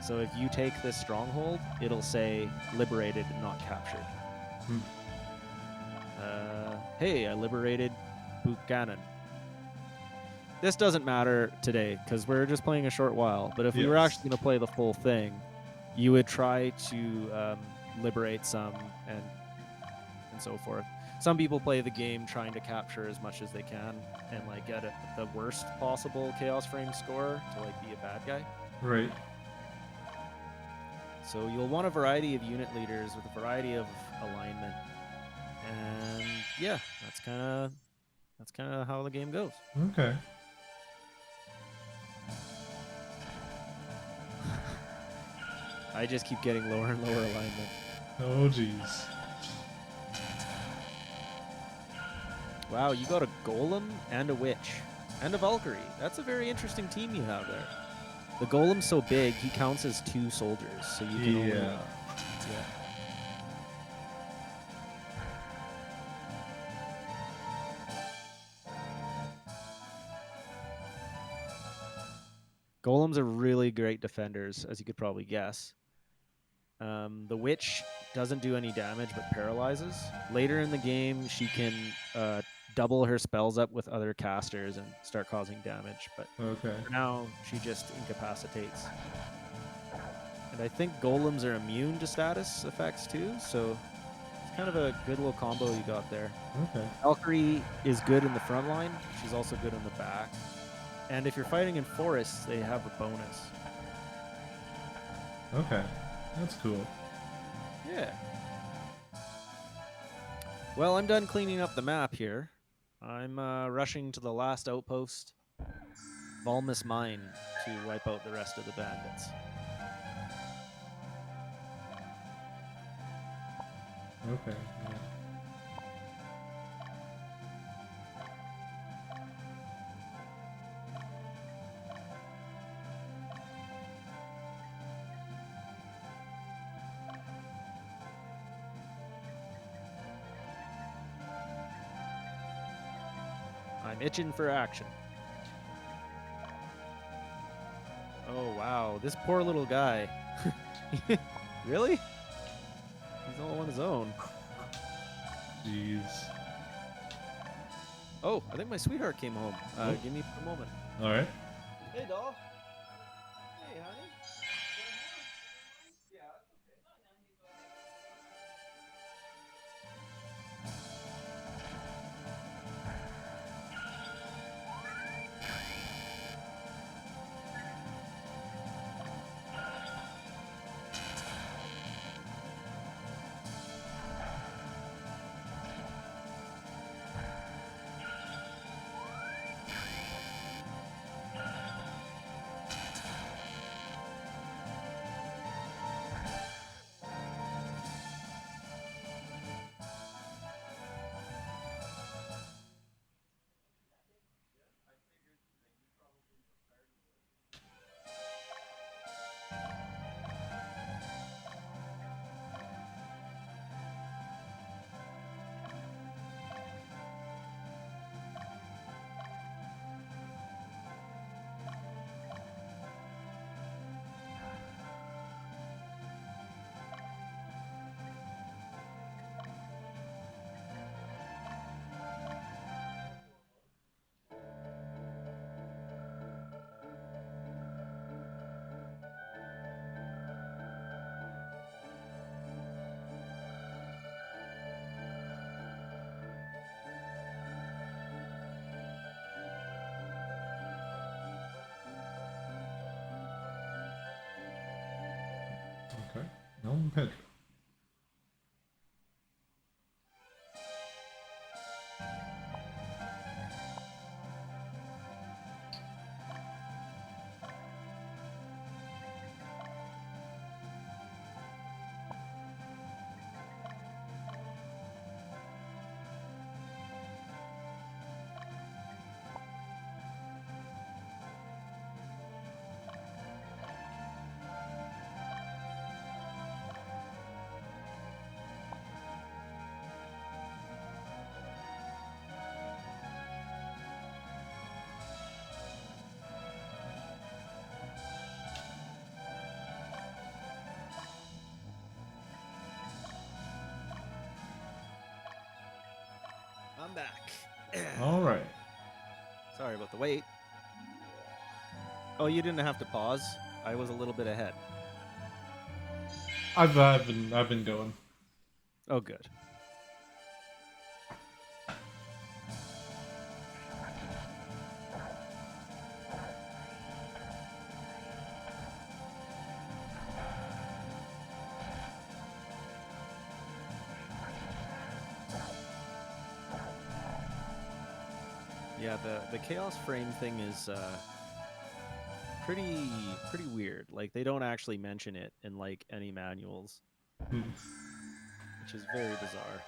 So if you take this stronghold, it'll say liberated and not captured. Hmm. Hey, I liberated Buchanan. This doesn't matter today because we're just playing a short while. But if we were Yes. actually going to play the full thing, you would try to liberate some and so forth. Some people play the game trying to capture as much as they can and like get the worst possible chaos frame score to like be a bad guy. Right. So you'll want a variety of unit leaders with a variety of alignment, and yeah, that's kind of how the game goes. Okay. I just keep getting lower and lower alignment. Oh, jeez. Wow, you got a golem and a witch and a Valkyrie. That's a very interesting team you have there. The golem's so big, he counts as 2 soldiers, so you can only... Yeah. Yeah. Golems are really great defenders, as you could probably guess. The witch doesn't do any damage, but paralyzes. Later in the game, she can double her spells up with other casters and start causing damage. But Okay. for now, she just incapacitates. And I think golems are immune to status effects too, so it's kind of a good little combo you got there. Okay. Valkyrie is good in the front line. She's also good in the back. And if you're fighting in forests, they have a bonus. Okay. That's cool. Yeah. Well, I'm done cleaning up the map here. I'm rushing to the last outpost, Valmus Mine, to wipe out the rest of the bandits. Okay. Yeah. I'm itching for action. Oh, wow. This poor little guy. Really? He's all on his own. Jeez. Oh, I think my sweetheart came home. Oh. Give me a moment. All right. Hey, doll. Hey, honey. Okay. No Pedro. back. All right. Sorry about the wait. Oh, you didn't have to pause. I was a little bit ahead. I've been going. Oh, good. Yeah, the chaos frame thing is pretty weird. Like they don't actually mention it in like any manuals, which is very bizarre.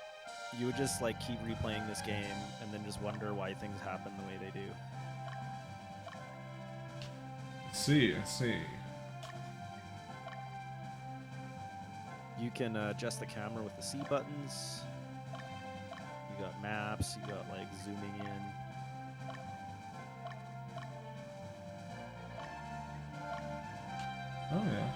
You would just like keep replaying this game and then just wonder why things happen the way they do. I see. You can adjust the camera with the C buttons. You got maps, you got like zooming in. Oh yeah.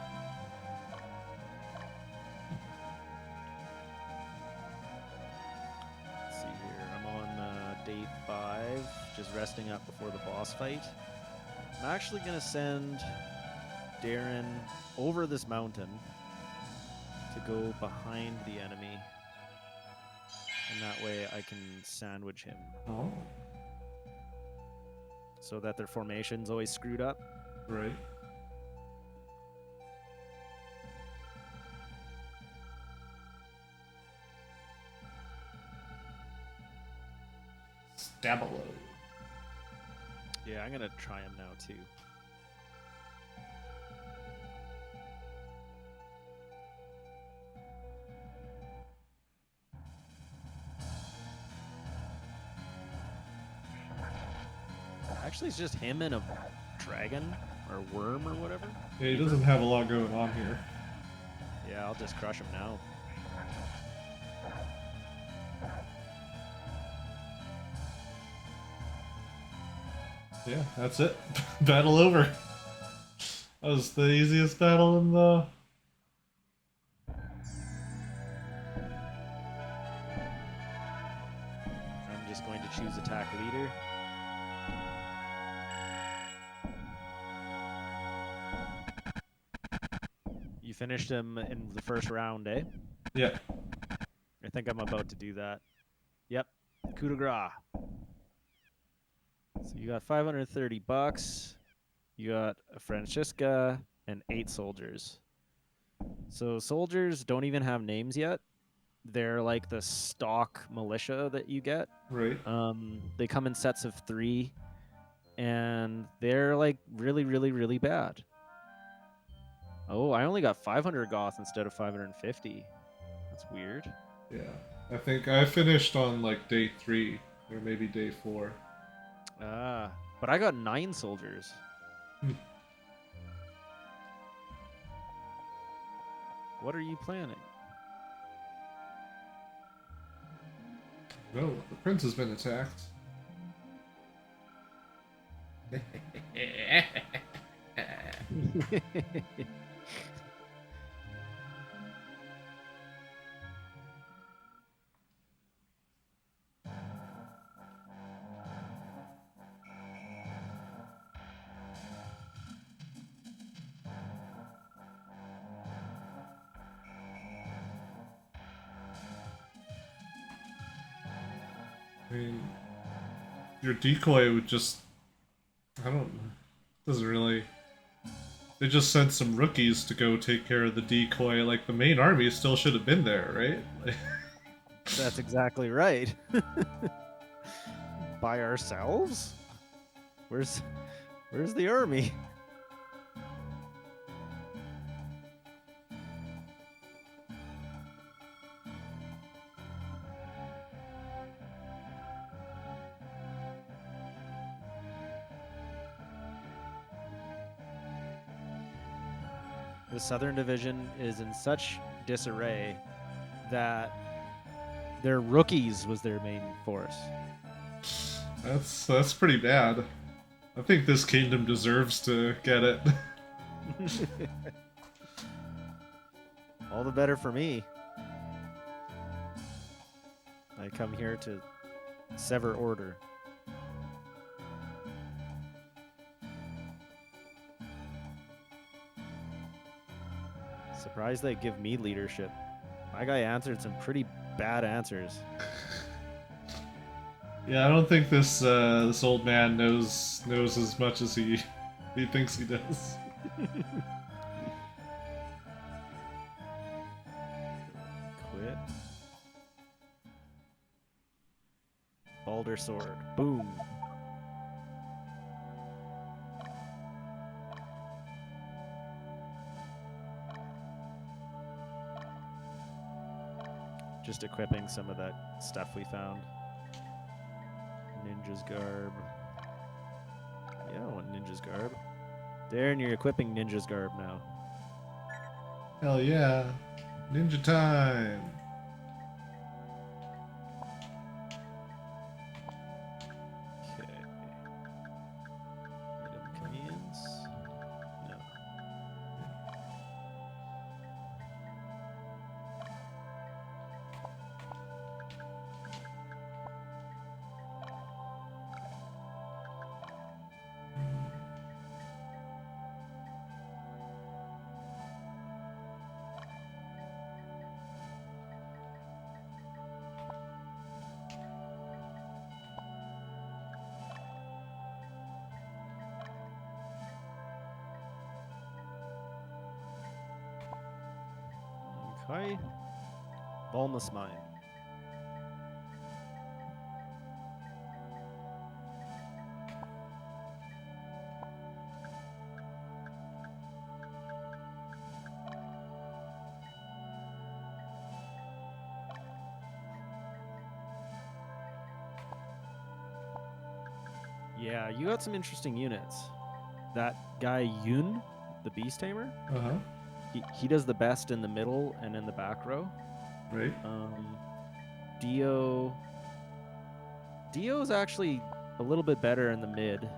Let's see here. I'm on day 5, just resting up before the boss fight. I'm actually gonna send Darren over this mountain to go behind the enemy, and that way I can sandwich him Oh. so that their formation's always screwed up. Right. Stabalo. Yeah, I'm gonna try him now too. Actually, it's just him and a dragon or worm or whatever. Yeah, he doesn't have a lot going on here. Yeah, I'll just crush him now. Yeah, that's it. Battle over. That was the easiest battle in the... I'm just going to choose attack leader. You finished him in the first round, eh? Yeah. I think I'm about to do that. Yep. Coup de grace. So you got $530. You got a Francisca and 8 soldiers. So soldiers don't even have names yet. They're like the stock militia that you get. Right. They come in sets of 3, and they're like really bad. Oh, I only got 500 goth instead of 550. That's weird. Yeah. I think I finished on like day 3 or maybe day 4. Ah, but I got 9 soldiers. What are you planning? No, the prince has been attacked. I mean, your decoy would just... doesn't really... They just sent some rookies to go take care of the decoy. Like, the main army still should have been there, right? That's exactly right. By ourselves? Where's the army? The Southern Division is in such disarray that their rookies was their main force. That's pretty bad. I think this kingdom deserves to get it. All the better for me. I come here to Sever order. Surprised they give me leadership. My guy answered some pretty bad answers. Yeah, I don't think this old man knows as much as he thinks he does. Quit. Balder sword. Boom. Just equipping some of that stuff we found. Ninja's garb. Yeah, I want Ninja's garb. Darren, you're equipping Ninja's garb now. Hell yeah. Ninja time. Okay. Item commands. No. Okay. Balmus mine. Yeah, you got some interesting units. That guy Yun, the beast tamer, Uh-huh. he does the best in the middle and in the back row. Right. Dio's actually a little bit better in the mid.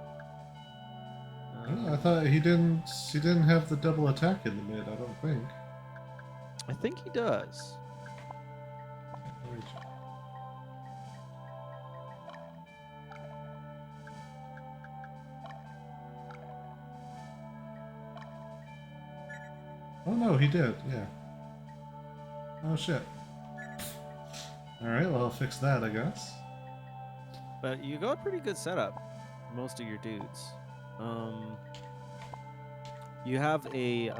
Oh, I thought he didn't have the double attack in the mid, I don't think. I think he does. Let me check. Oh no, he did, yeah. Oh shit. Alright, well I'll fix that, I guess. But you got pretty good setup, most of your dudes. You have a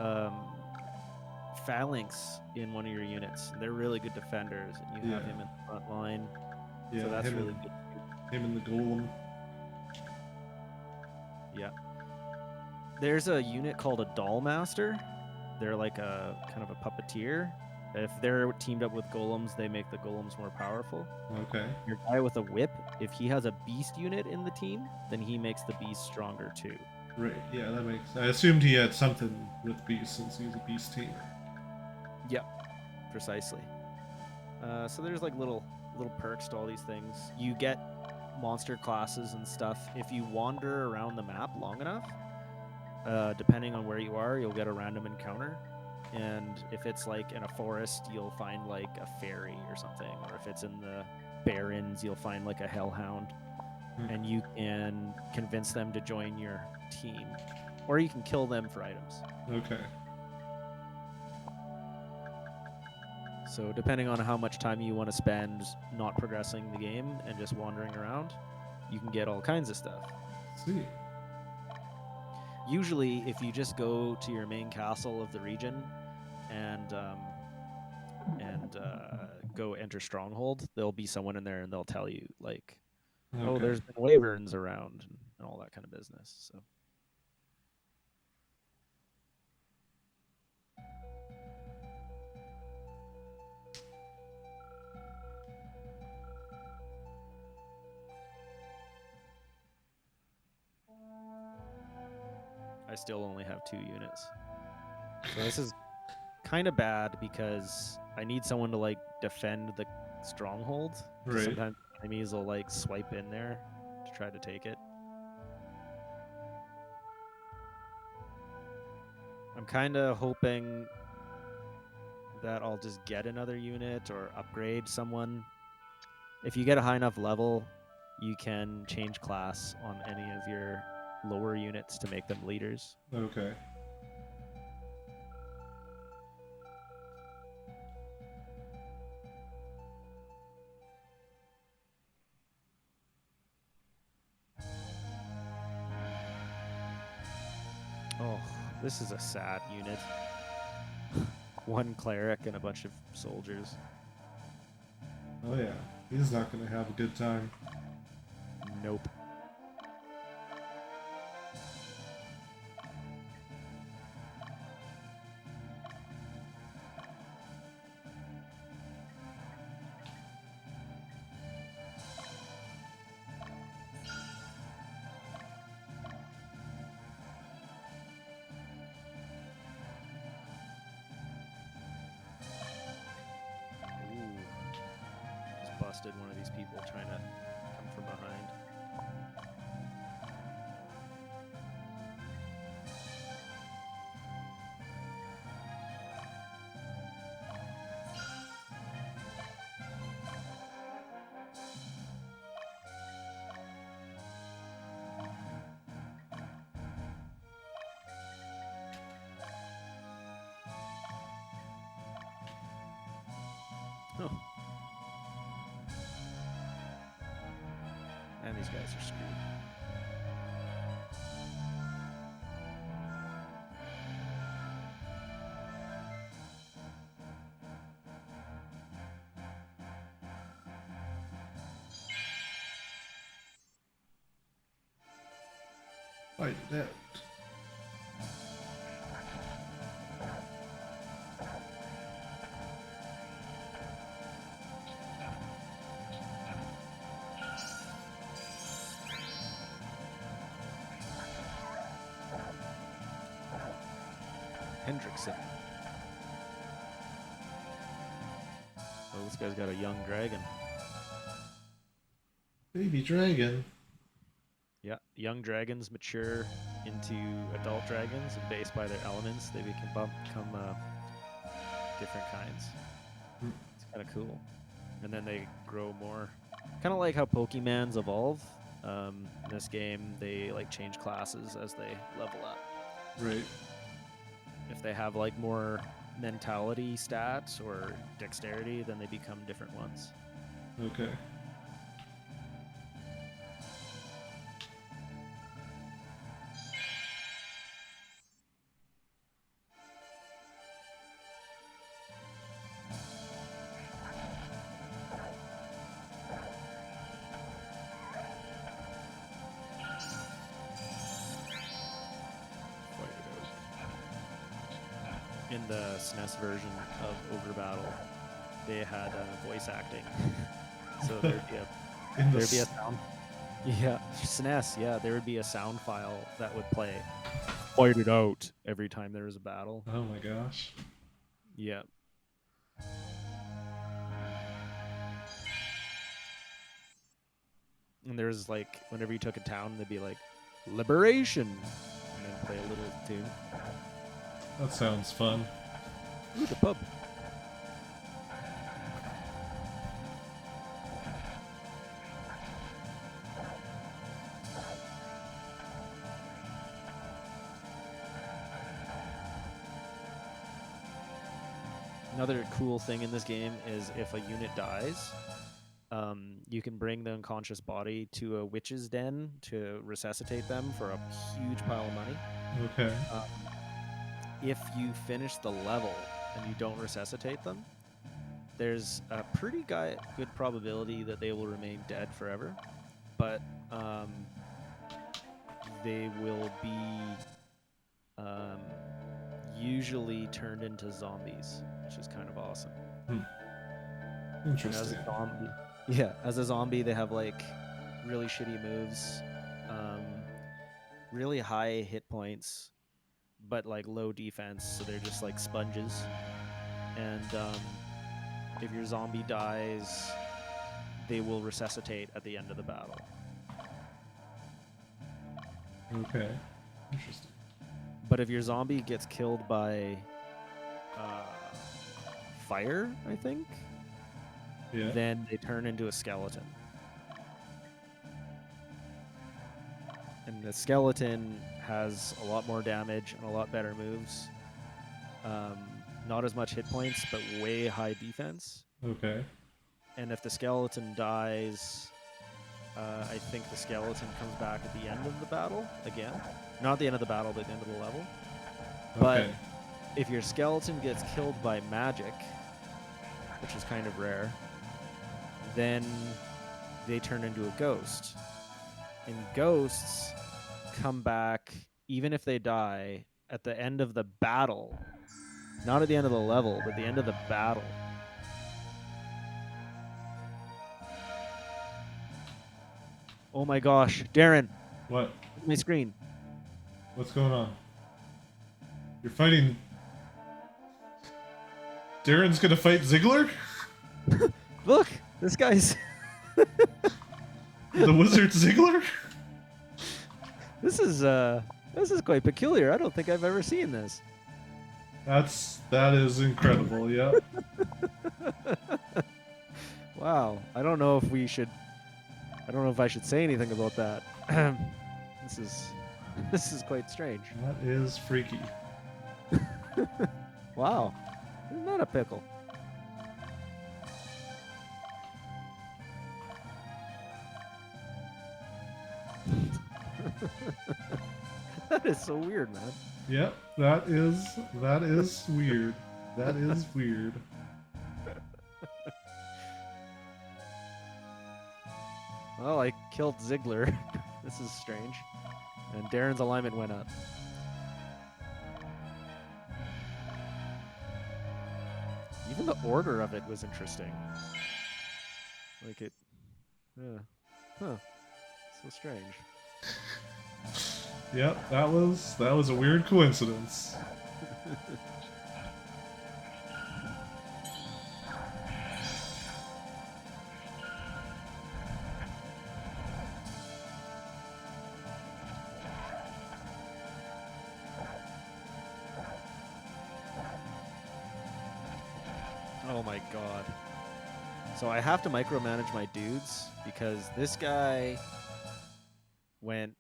phalanx in one of your units. They're really good defenders, and you have Yeah. him in the front line. Yeah, So that's him really and, good. him and the golem. Yeah. There's a unit called a doll master. They're like a kind of a puppeteer. If they're teamed up with golems, they make the golems more powerful. Okay. Your guy with a whip, if he has a beast unit in the team, then he makes the beast stronger too. Right, yeah, that makes... I assumed he had something with beast since he's a beast tamer. Yep, precisely. So there's like little perks to all these things. You get monster classes and stuff if you wander around the map long enough. Depending on where you are, you'll get a random encounter. And if it's like in a forest, you'll find like a fairy or something. Or if it's in the barrens, you'll find like a hellhound. And you can convince them to join your team. Or you can kill them for items. Okay. So depending on how much time you want to spend not progressing the game and just wandering around, you can get all kinds of stuff. Sweet. Usually, if you just go to your main castle of the region and go enter Stronghold, there'll be someone in there and they'll tell you like, "Oh, Okay. there's been wyverns around," and all that kind of business. So. I still only have 2 units. So this is kind of bad because I need someone to like defend the stronghold. Right. Sometimes enemies will like swipe in there to try to take it. I'm kind of hoping that I'll just get another unit or upgrade someone. If you get a high enough level, you can change class on any of your lower units to make them leaders. Okay. Oh, this is a sad unit. One cleric and a bunch of soldiers. Oh yeah, he's not gonna have a good time. Nope. Ooh. Just busted one of these people trying to come from behind. Oh. And these guys are screwed. Fight it out. Hendrickson. Oh, this guy's got a young dragon. Baby dragon. Yeah, young dragons mature into adult dragons, and based by their elements, they become different kinds. Hmm. It's kind of cool. And then they grow more. Kind of like how Pokemons evolve. In this game, they like change classes as they level up. Right. If they have like more mentality stats or dexterity, then they become different ones. Okay. In the SNES version of Ogre Battle, they had voice acting, so there'd be a sound. Yeah, SNES. Yeah, there would be a sound file that would play "Fight it out" every time there was a battle. Oh my gosh. Yeah. And there was like, whenever you took a town, they'd be like, "Liberation," and then play a little tune. That sounds fun. Ooh, the pub. Another cool thing in this game is if a unit dies, you can bring the unconscious body to a witch's den to resuscitate them for a huge pile of money. Okay. If you finish the level and you don't resuscitate them, there's a pretty good probability that they will remain dead forever, but they will be usually turned into zombies, which is kind of awesome. And as Interesting. a zombie, yeah, as a zombie, they have like really shitty moves, really high hit points, but like low defense, so they're just like sponges. And if your zombie dies, they will resuscitate at the end of the battle. Okay. Interesting. But if your zombie gets killed by fire, I think, Yeah. then they turn into a skeleton. and the skeleton has a lot more damage and a lot better moves. Not as much hit points, but way high defense. Okay. And if the skeleton dies, I think the skeleton comes back at the end of the battle again. Not the end of the battle, but the end of the level. But Okay. if your skeleton gets killed by magic, which is kind of rare, then they turn into a ghost. And ghosts come back, even if they die, at the end of the battle. Not at the end of the level, but the end of the battle. Oh my gosh, Darren, What? look at my screen. What's going on? You're fighting. Darren's gonna fight Ziggler? Look, this guy's. The wizard Ziggler? This is quite peculiar. I don't think I've ever seen this. That is incredible. Yeah. Wow. I don't know if I should say anything about that. This is quite strange. That is freaky. Wow. Isn't that a pickle? That is so weird, man. Yep. That is weird. That is weird. Well, I killed Ziggler. This is strange. And Darren's alignment went up. Even the order of it was interesting. Like it... Yeah. Huh. So strange. Yep. That was a weird coincidence. Oh my god. So I have to micromanage my dudes because this guy went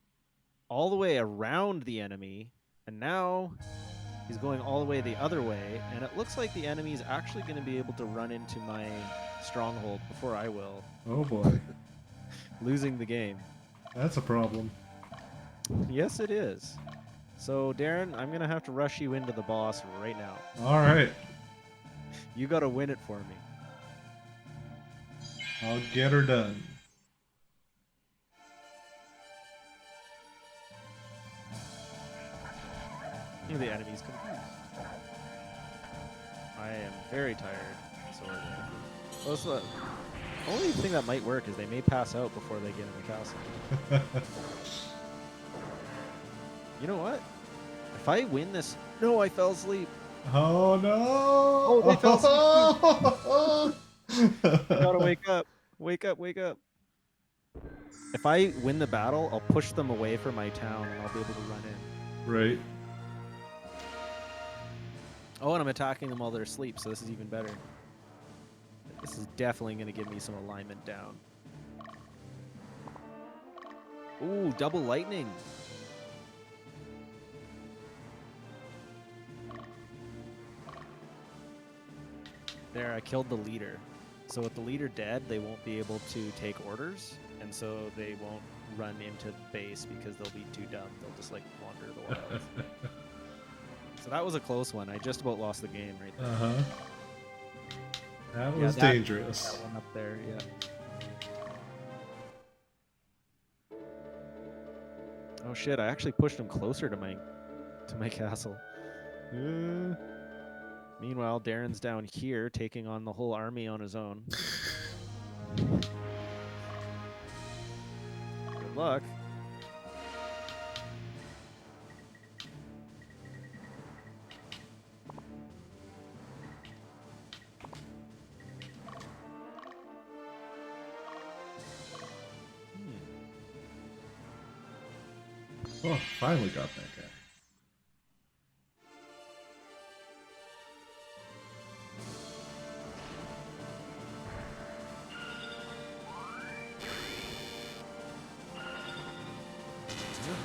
all the way around the enemy and now he's going all the way the other way, and it looks like the enemy is actually going to be able to run into my stronghold before I will, Oh boy. losing the game. That's a problem. Yes, it is. So Darren, I'm going to have to rush you into the boss right now. All right. You got to win it for me. I'll get her done. The enemy's confused. I am very tired. So that's the only thing that might work is they may pass out before they get in the castle. You know what? If I win this... No, I fell asleep. Oh no! Oh, they fell asleep. I gotta wake up. Wake up, wake up. If I win the battle, I'll push them away from my town and I'll be able to run in. Right. Oh, and I'm attacking them while they're asleep, so this is even better. This is definitely going to give me some alignment down. Ooh, double lightning. There, I killed the leader. So with the leader dead, they won't be able to take orders, and so they won't run into base because they'll be too dumb. They'll just like wander the wilds. So that was a close one. I just about lost the game right there. Uh-huh. That Yeah, was dangerous. That one up there, yeah. Oh shit! I actually pushed him closer to my castle. Meanwhile, Darren's down here taking on the whole army on his own. Good luck. Oh, finally got that guy.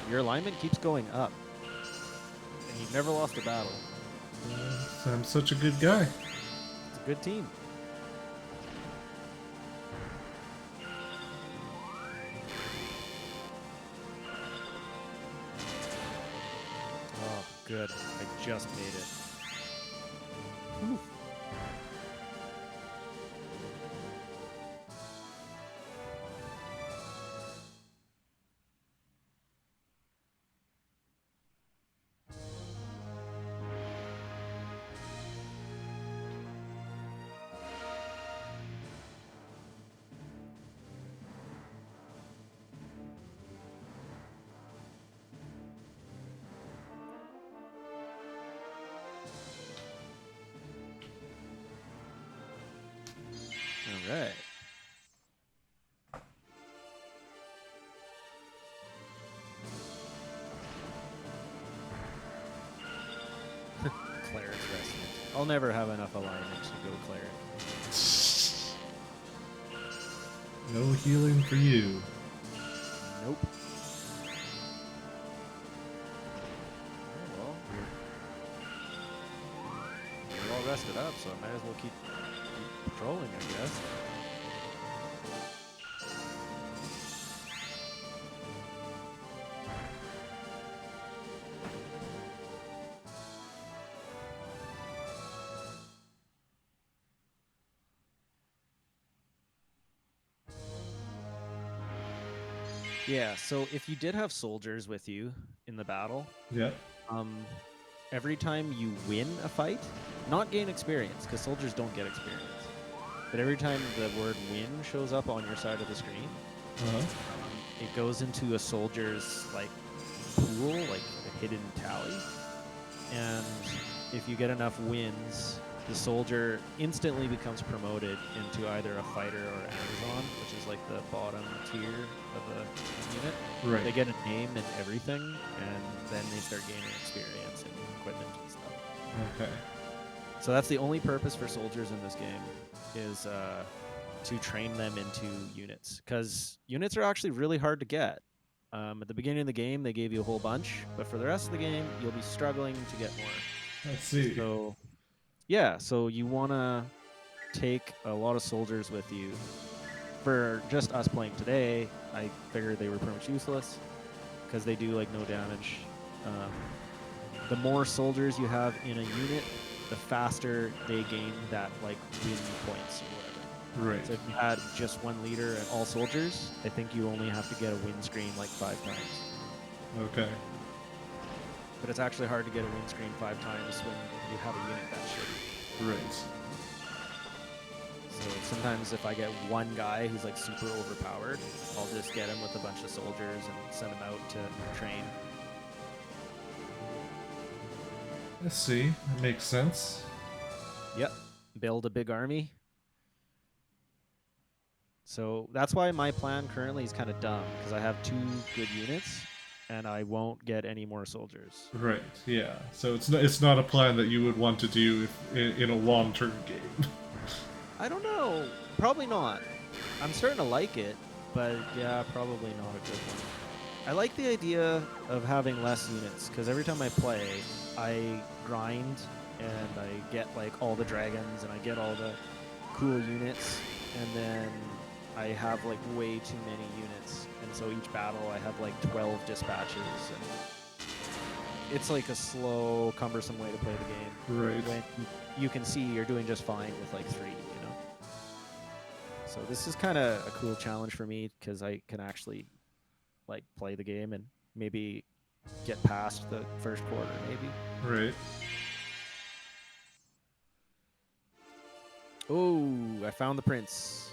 Your alignment keeps going up, and you've never lost a battle. I'm such a good guy. It's a good team. Oh, good. I just made it. Whew. All right. Cleric's Resonant. I'll never have enough alignment to go Cleric. No healing for you. Nope. Oh, well, you're all rested up, so I might as well keep patrolling, I guess. Yeah, so if you did have soldiers with you in the battle, Yeah. every time you win a fight, not gain experience, because soldiers don't get experience, but every time the word win shows up on your side of the screen, it goes into a soldier's like pool, like a hidden tally, and if you get enough wins, the soldier instantly becomes promoted into either a fighter or Amazon, which is like the bottom tier of a unit. Right. They get a name and everything, and then they start gaining experience and equipment and stuff. Okay. So that's the only purpose for soldiers in this game, is to train them into units, because units are actually really hard to get. At the beginning of the game, they gave you a whole bunch, but for the rest of the game, you'll be struggling to get more. Let's see. So, yeah, so you want to take a lot of soldiers with you. For just us playing today, I figured they were pretty much useless, because they do like no damage. The more soldiers you have in a unit, the faster they gain that like win points or whatever. Right. So if you had just one leader and all soldiers, I think you only have to get a win screen like 5 times. Okay. But it's actually hard to get a win screen 5 times when you have a unit that shitty. Right. So sometimes if I get one guy who's like super overpowered, I'll just get him with a bunch of soldiers and send him out to train. Let's see. That makes sense. Yep. Build a big army. So that's why my plan currently is kind of dumb, because I have 2 good units and I won't get any more soldiers. Right. Yeah. So it's not a plan that you would want to do if, in a long-term game. I don't know. Probably not. I'm starting to like it, but yeah, probably not a good one. I like the idea of having less units, because every time I play, I grind and I get like all the dragons and I get all the cool units, and then I have like way too many units, and so each battle I have like 12 dispatches, and it's like a slow, cumbersome way to play the game. Right. When you can see you're doing just fine with like 3, you know? So this is kind of a cool challenge for me, because I can actually like play the game and maybe get past the first quarter, maybe. Right. Oh, I found the prince.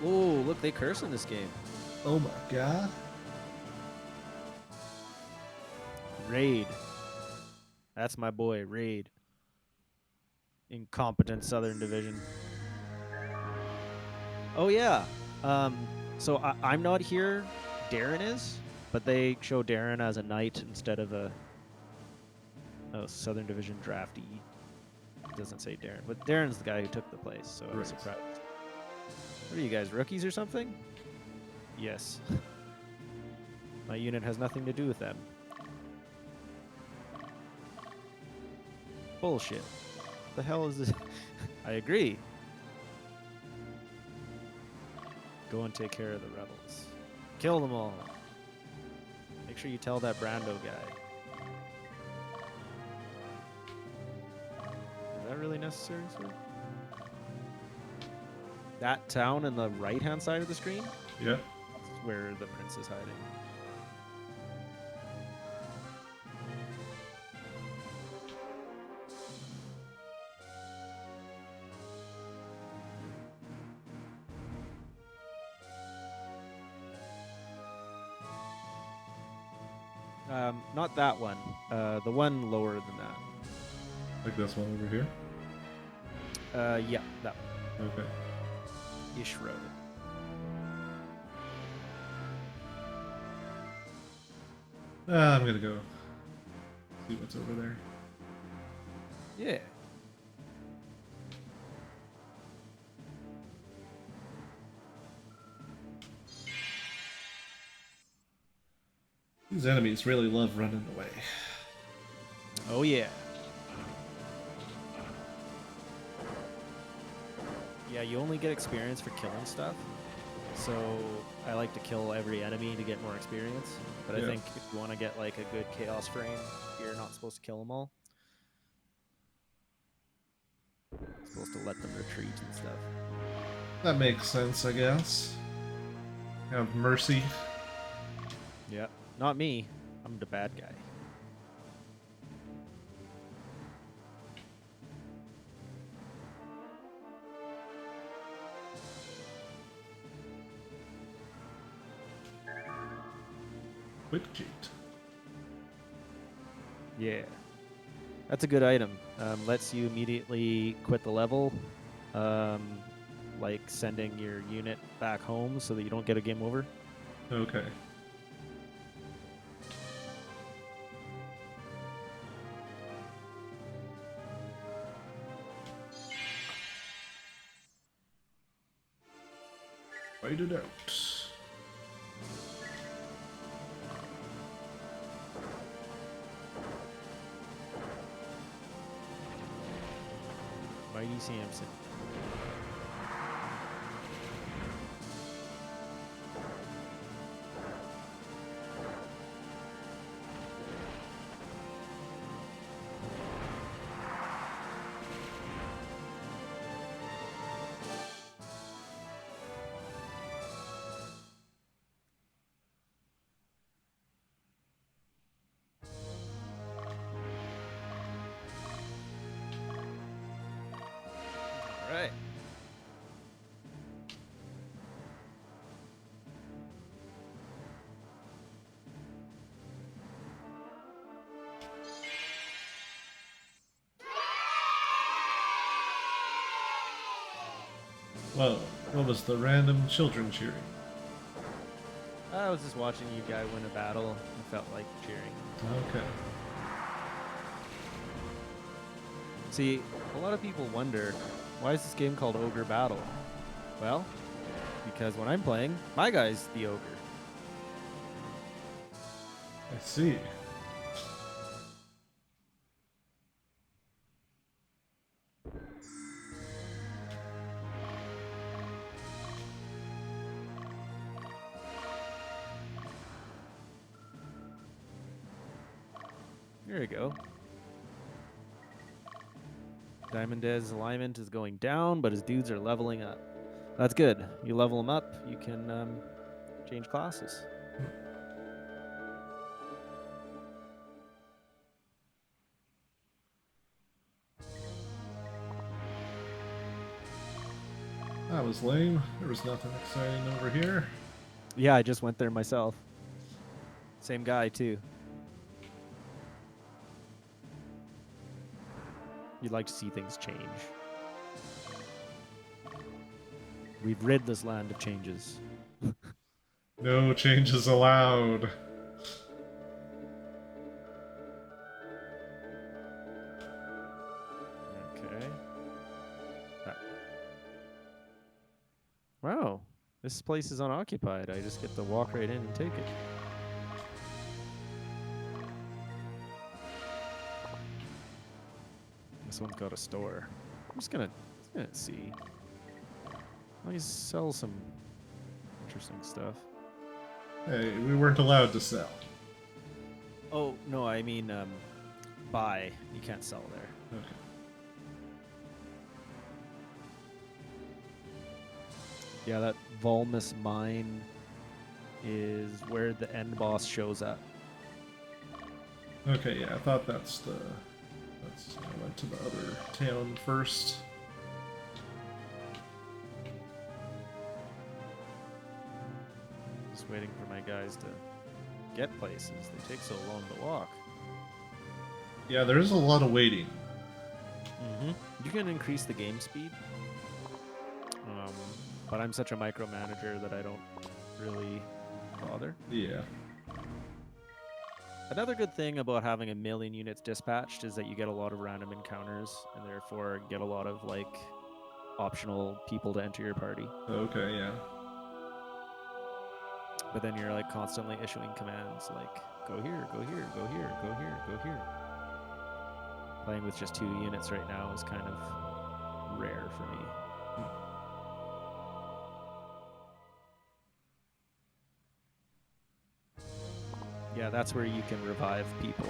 Oh, look, they curse in this game. Oh my god. Raid. That's my boy, Raid. Incompetent Southern Division. Oh, yeah. So I'm not here. Darren is, but they show Darren as a knight instead of a Oh, Southern Division draftee. It doesn't say Darren, but Darren's the guy who took the place, so I was Right. surprised. What are you guys, rookies or something? Yes. My unit has nothing to do with them. Bullshit. What the hell is this? I agree. Go and take care of the rebels. Kill them all. Make sure you tell that Brando guy. Is that really necessary, sir? That town in the right-hand side of the screen? Yeah. That's where the prince is hiding. Not that one. The one lower than that. Like this one over here. Yeah, that one. Okay. Ish Road. I'm gonna go see what's over there. Yeah. These enemies really love running away. Oh, yeah. Yeah, you only get experience for killing stuff. So I like to kill every enemy to get more experience. But I Yeah. think if you want to get like a good chaos frame, you're not supposed to kill them all. You're supposed to let them retreat and stuff. That makes sense, I guess. Have mercy. Yeah. Not me. I'm the bad guy. Quick cheat. Yeah. That's a good item. Lets you immediately quit the level. Like sending your unit back home so that you don't get a game over. Okay. Fight it out. Mighty Samson. All right. Whoa, what was the random children cheering? I was just watching you guy win a battle and felt like cheering. Okay. See, a lot of people wonder, why is this game called Ogre Battle? Well, because when I'm playing, my guy's the ogre. I see. There you go. Diamond Dez's alignment is going down, but his dudes are leveling up. That's good. You level them up, you can change classes. That was lame. There was nothing exciting over here. Yeah, I just went there myself. Same guy, too. You'd like to see things change. We've rid this land of changes. No changes allowed. This place is unoccupied. I just get to walk right in and take it. This one's got a store. I'm just gonna see. Let me sell some interesting stuff. Hey, we weren't allowed to sell. Oh no, I mean buy. You can't sell there. Okay. Yeah, that Volmus mine is where the end boss shows up. Okay, yeah, I thought that's the... I went to the other town first. Just waiting for my guys to get places. They take so long to walk. Yeah, there's a lot of waiting. Mm-hmm. You can increase the game speed. But I'm such a micromanager that I don't really bother. Yeah. Another good thing about having 1,000,000 units dispatched is that you get a lot of random encounters and therefore get a lot of like optional people to enter your party. Okay, yeah. But then you're like constantly issuing commands like go here, go here, go here, go here, go here. Playing with just 2 units right now is kind of rare for me. Yeah, that's where you can revive people.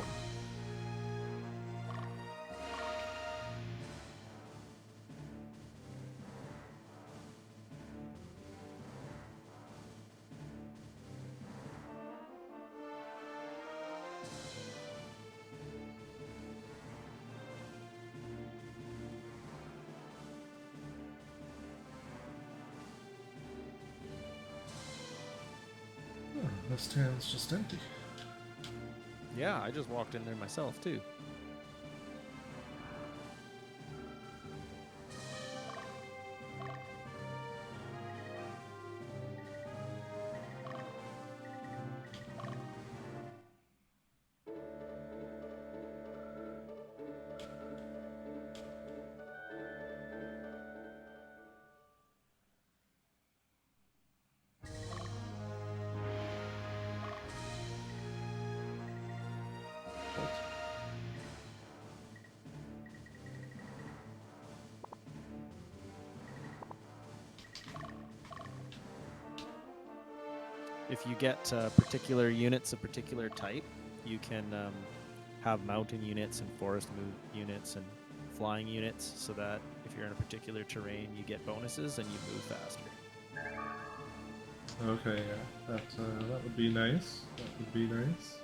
Oh, this town's just empty. Yeah, I just walked in there myself too. If you get particular units of particular type, you can have mountain units and forest units and flying units so that if you're in a particular terrain, you get bonuses and you move faster. Okay, yeah. That would be nice. That would be nice.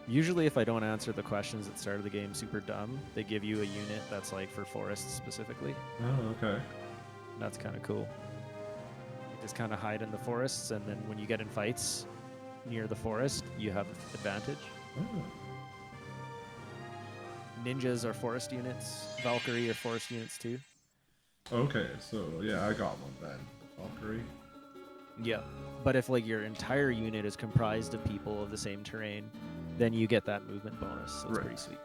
Usually if I don't answer the questions at the start of the game super dumb, they give you a unit that's like for forests specifically. Oh, okay. That's kind of cool. You just kind of hide in the forests, and then when you get in fights near the forest, you have advantage. Oh. Ninjas are forest units. Valkyrie are forest units too. Okay, so yeah, I got one then. Valkyrie. Yeah. But if like your entire unit is comprised of people of the same terrain, then you get that movement bonus. So it's Right. pretty sweet.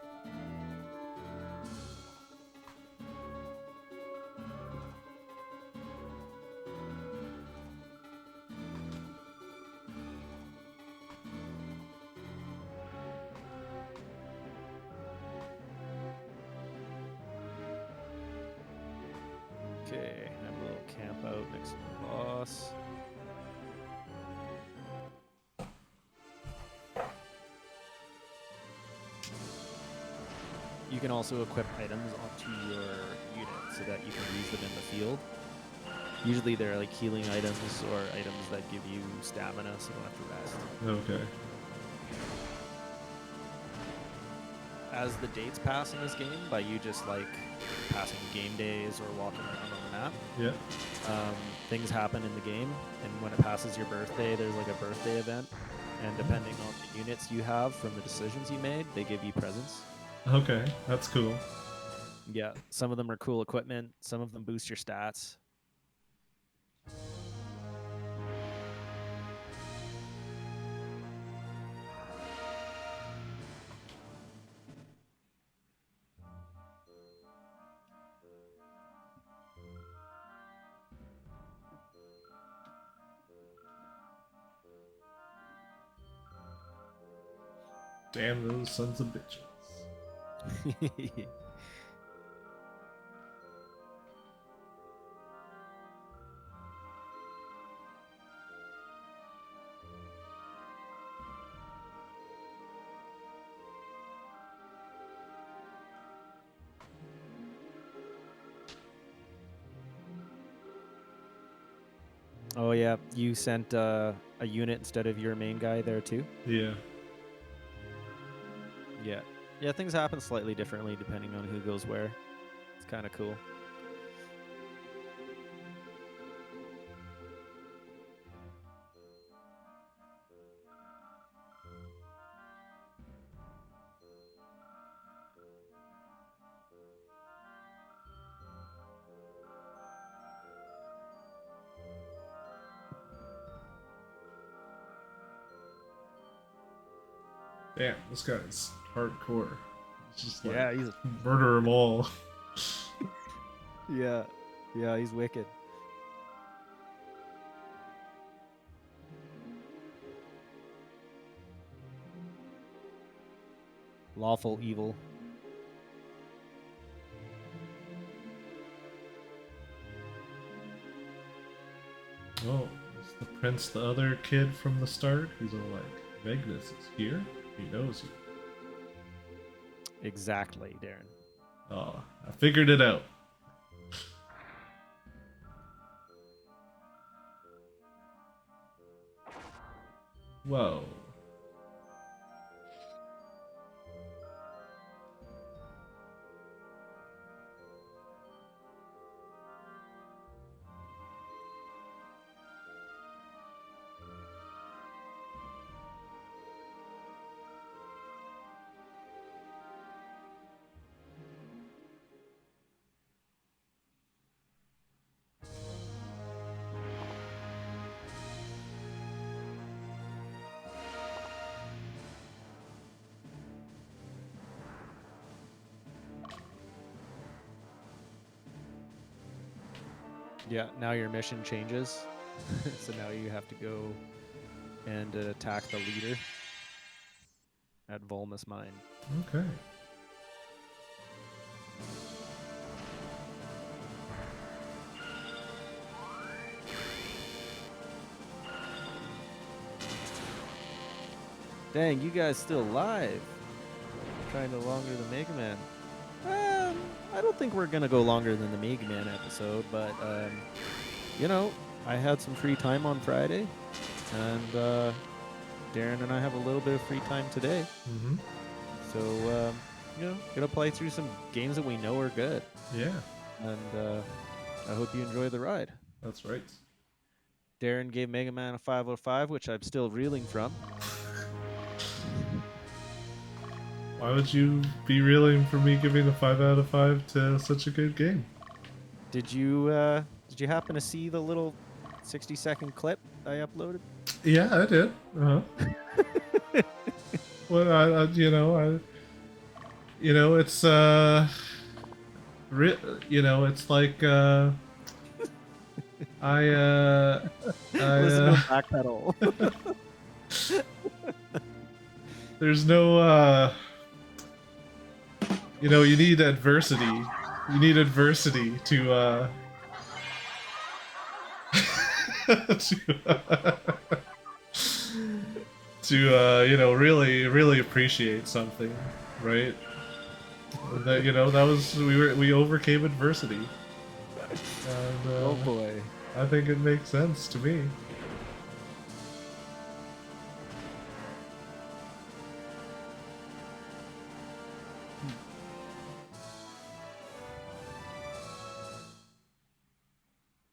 Okay, have a little camp out next to the boss. You can also equip items onto your unit so that you can use them in the field. Usually they're like healing items or items that give you stamina so you don't have to rest. Okay. As the dates pass in this game, by you just like passing game days or walking around on the map, Yeah. things happen in the game, and when it passes your birthday, there's like a birthday event, and depending on the units you have from the decisions you made, they give you presents. Okay, that's cool. Yeah, some of them are cool equipment, some of them boost your stats. Damn those sons of bitches. Oh yeah, you sent a unit instead of your main guy there too? Yeah. Yeah. Yeah, things happen slightly differently depending on who goes where. It's kind of cool. Damn, this guy's hardcore. It's just like Yeah, he's murder them all. yeah. Yeah, he's wicked. Lawful evil. Oh, is the prince the other kid from the start? He's all like, Magnus is here? He knows you. Exactly, Darren. Oh, I figured it out. Whoa. Yeah, now your mission changes. So now you have to go and attack the leader at Volmus Mine. Okay. Dang, you guys still alive. Trying to longer the Mega Man. I don't think we're gonna go longer than the Mega Man episode, but you know, I had some free time on Friday, and Darren and I have a little bit of free time today. Mm-hmm. So you know, gonna play through some games that we know are good, Yeah, and I hope you enjoy the ride. that's right. Darren gave Mega Man a 5 out of 5, which I'm still reeling from. Why would you be reeling for me giving a 5 out of 5 to such a good game? Did you happen to see the little 60-second clip I uploaded? Yeah, I did. Uh-huh. Well, it's it's like Listen to backpedal. there's no you need adversity. You need adversity to to really appreciate something, right? That we overcame adversity. And, Oh boy. I think it makes sense to me.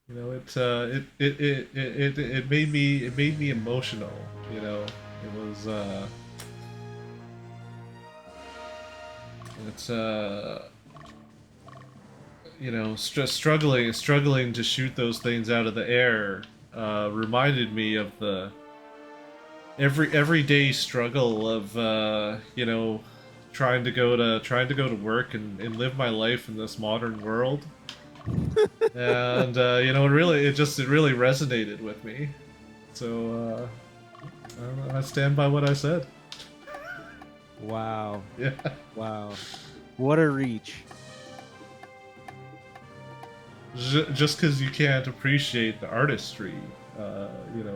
You know, it made me emotional. You know, it was it's struggling to shoot those things out of the air reminded me of the everyday struggle of trying to go to work and live my life in this modern world. And it really resonated with me. So I don't know, I stand by what I said. Wow. Yeah. Wow. What a reach. Just because you can't appreciate the artistry,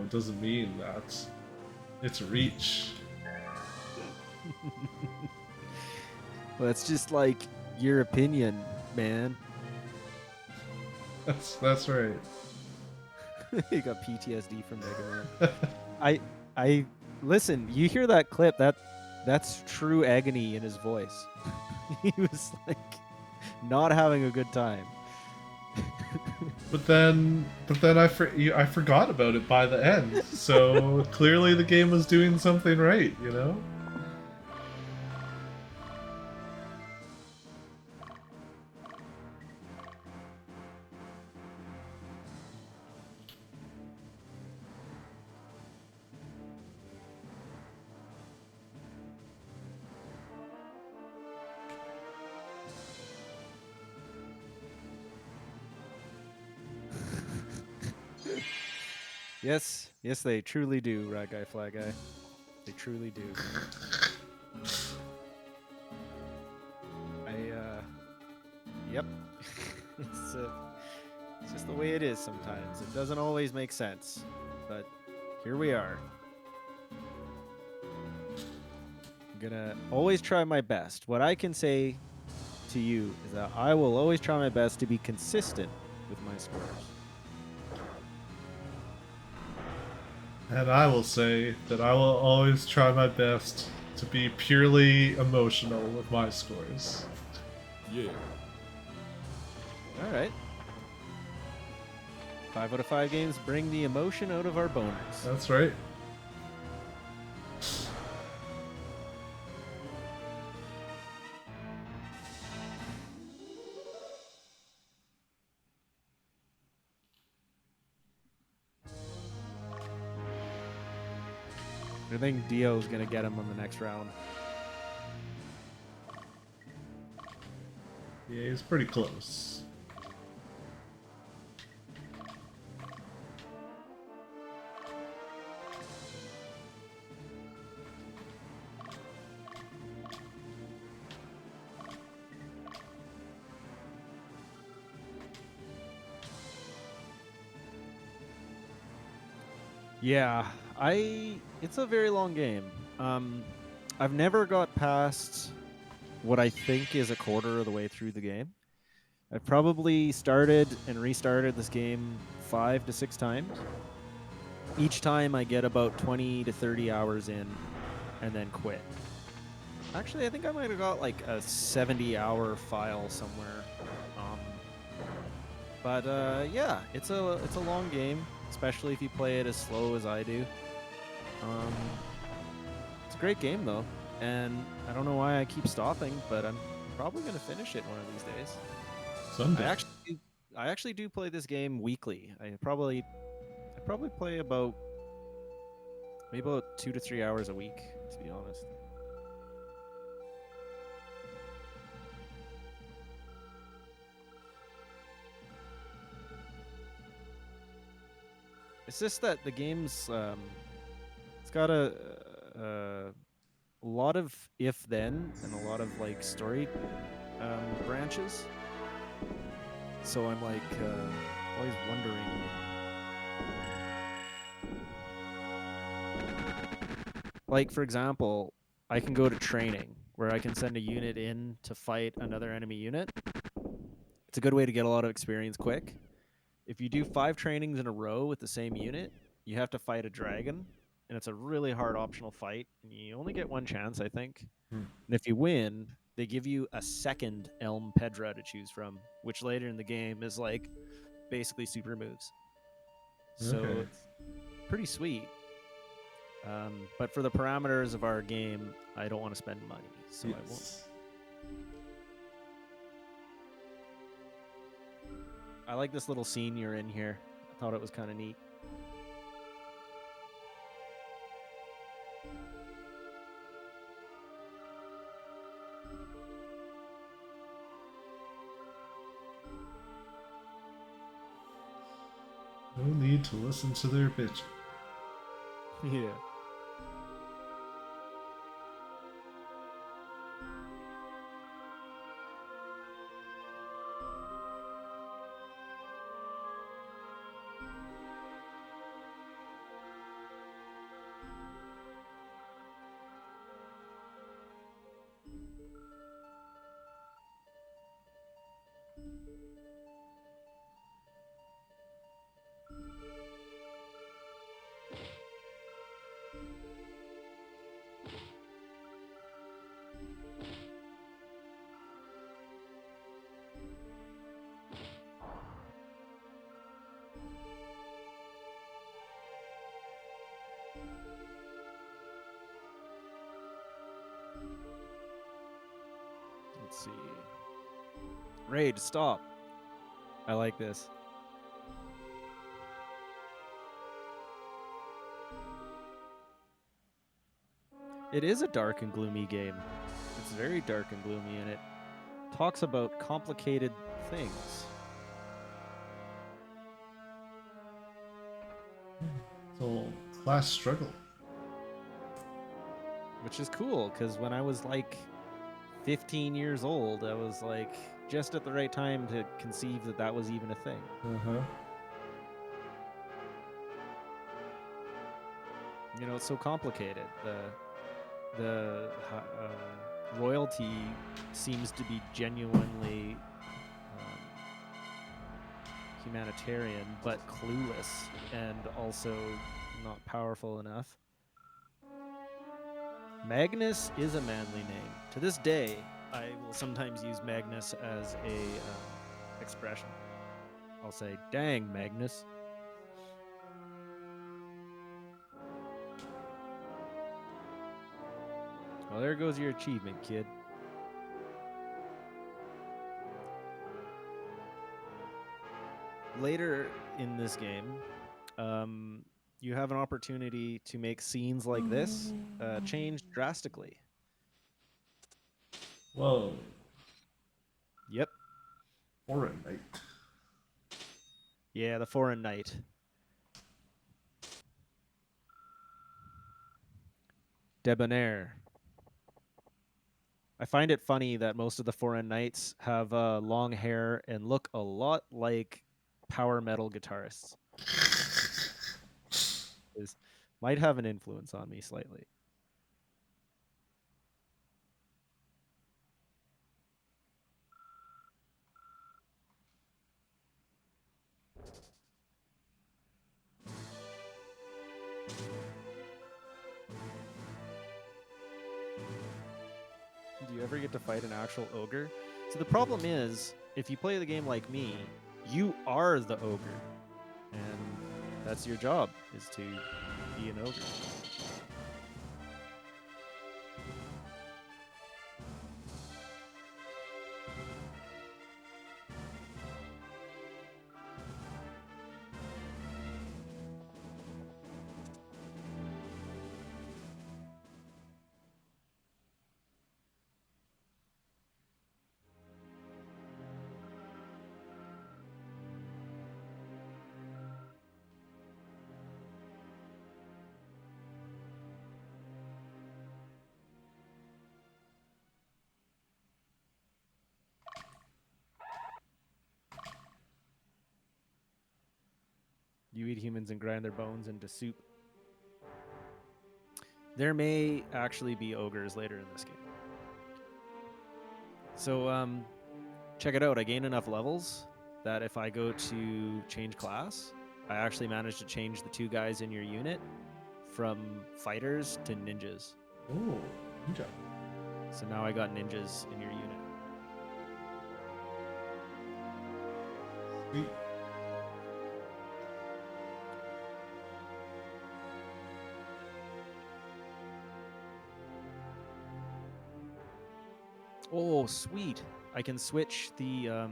doesn't mean that it's a reach. Well, it's just like your opinion, man. That's right. You got PTSD from Mega Man. I listen, you hear that clip, that's true agony in his voice. He was like not having a good time. But then I forgot about it by the end. So clearly the game was doing something right, you know? Yes, they truly do, Rat Guy Flag Guy. They truly do. Yep. It's just the way it is sometimes. It doesn't always make sense, but here we are. I'm gonna always try my best. What I can say to you is that I will always try my best to be consistent with my scores. And I will say that I will always try my best to be purely emotional with my scores. Yeah. All right. 5 out of 5 games bring the emotion out of our boners. That's right. I think Dio's gonna get him on the next round. Yeah, he's pretty close. Yeah, it's a very long game. I've never got past what I think is a quarter of the way through the game. I've probably started and restarted this game 5 to 6 times. Each time I get about 20 to 30 hours in and then quit. Actually, I think I might have got like a 70-hour file somewhere. Yeah, it's a long game, especially if you play it as slow as I do. It's a great game though, and I don't know why I keep stopping, but I'm probably gonna finish it one of these days. Someday. I actually do play this game weekly. I probably play about 2 to 3 hours a week, to be honest. It's just that the game's it's got a lot of if-then and a lot of like story branches. So I'm like always wondering. Like for example, I can go to training where I can send a unit in to fight another enemy unit. It's a good way to get a lot of experience quick. If you do 5 trainings in a row with the same unit, you have to fight a dragon, and it's a really hard optional fight, and you only get one chance, I think. And if you win, they give you a second Elm Pedra to choose from, which later in the game is like basically super moves. So Okay. it's pretty sweet. But for the parameters of our game, I don't want to spend money, so I won't. I like this little scene you're in here. I thought it was kind of neat. No need to listen to their bitch. Yeah. Let's see. Raid, stop. I like this. It is a dark and gloomy game. It's very dark and gloomy, and it talks about complicated things. So, class struggle. Which is cool, because when I was like 15 years old, I was like just at the right time to conceive that that was even a thing. Uh-huh. You know, it's so complicated. The royalty seems to be genuinely humanitarian, but clueless and also not powerful enough. Magnus is a manly name. To this day, I will sometimes use Magnus as a expression. I'll say, "Dang, Magnus." Well, there goes your achievement, kid. Later in this game, you have an opportunity to make scenes like this change drastically. Whoa. Yep. Foreign night. Yeah, the Foreign Knight. Debonair. I find it funny that most of the Foreign Knights have long hair and look a lot like power metal guitarists. This might have an influence on me slightly. Do you ever get to fight an actual ogre? So the problem is, if you play the game like me, you are the ogre. And that's your job, is to be an ogre. You eat humans and grind their bones into soup. There may actually be ogres later in this game. So, check it out. I gained enough levels that if I go to change class, I actually managed to change the 2 guys in your unit from fighters to ninjas. Oh, ninja. So now I got ninjas in your unit. Sweet. Oh, sweet. I can switch the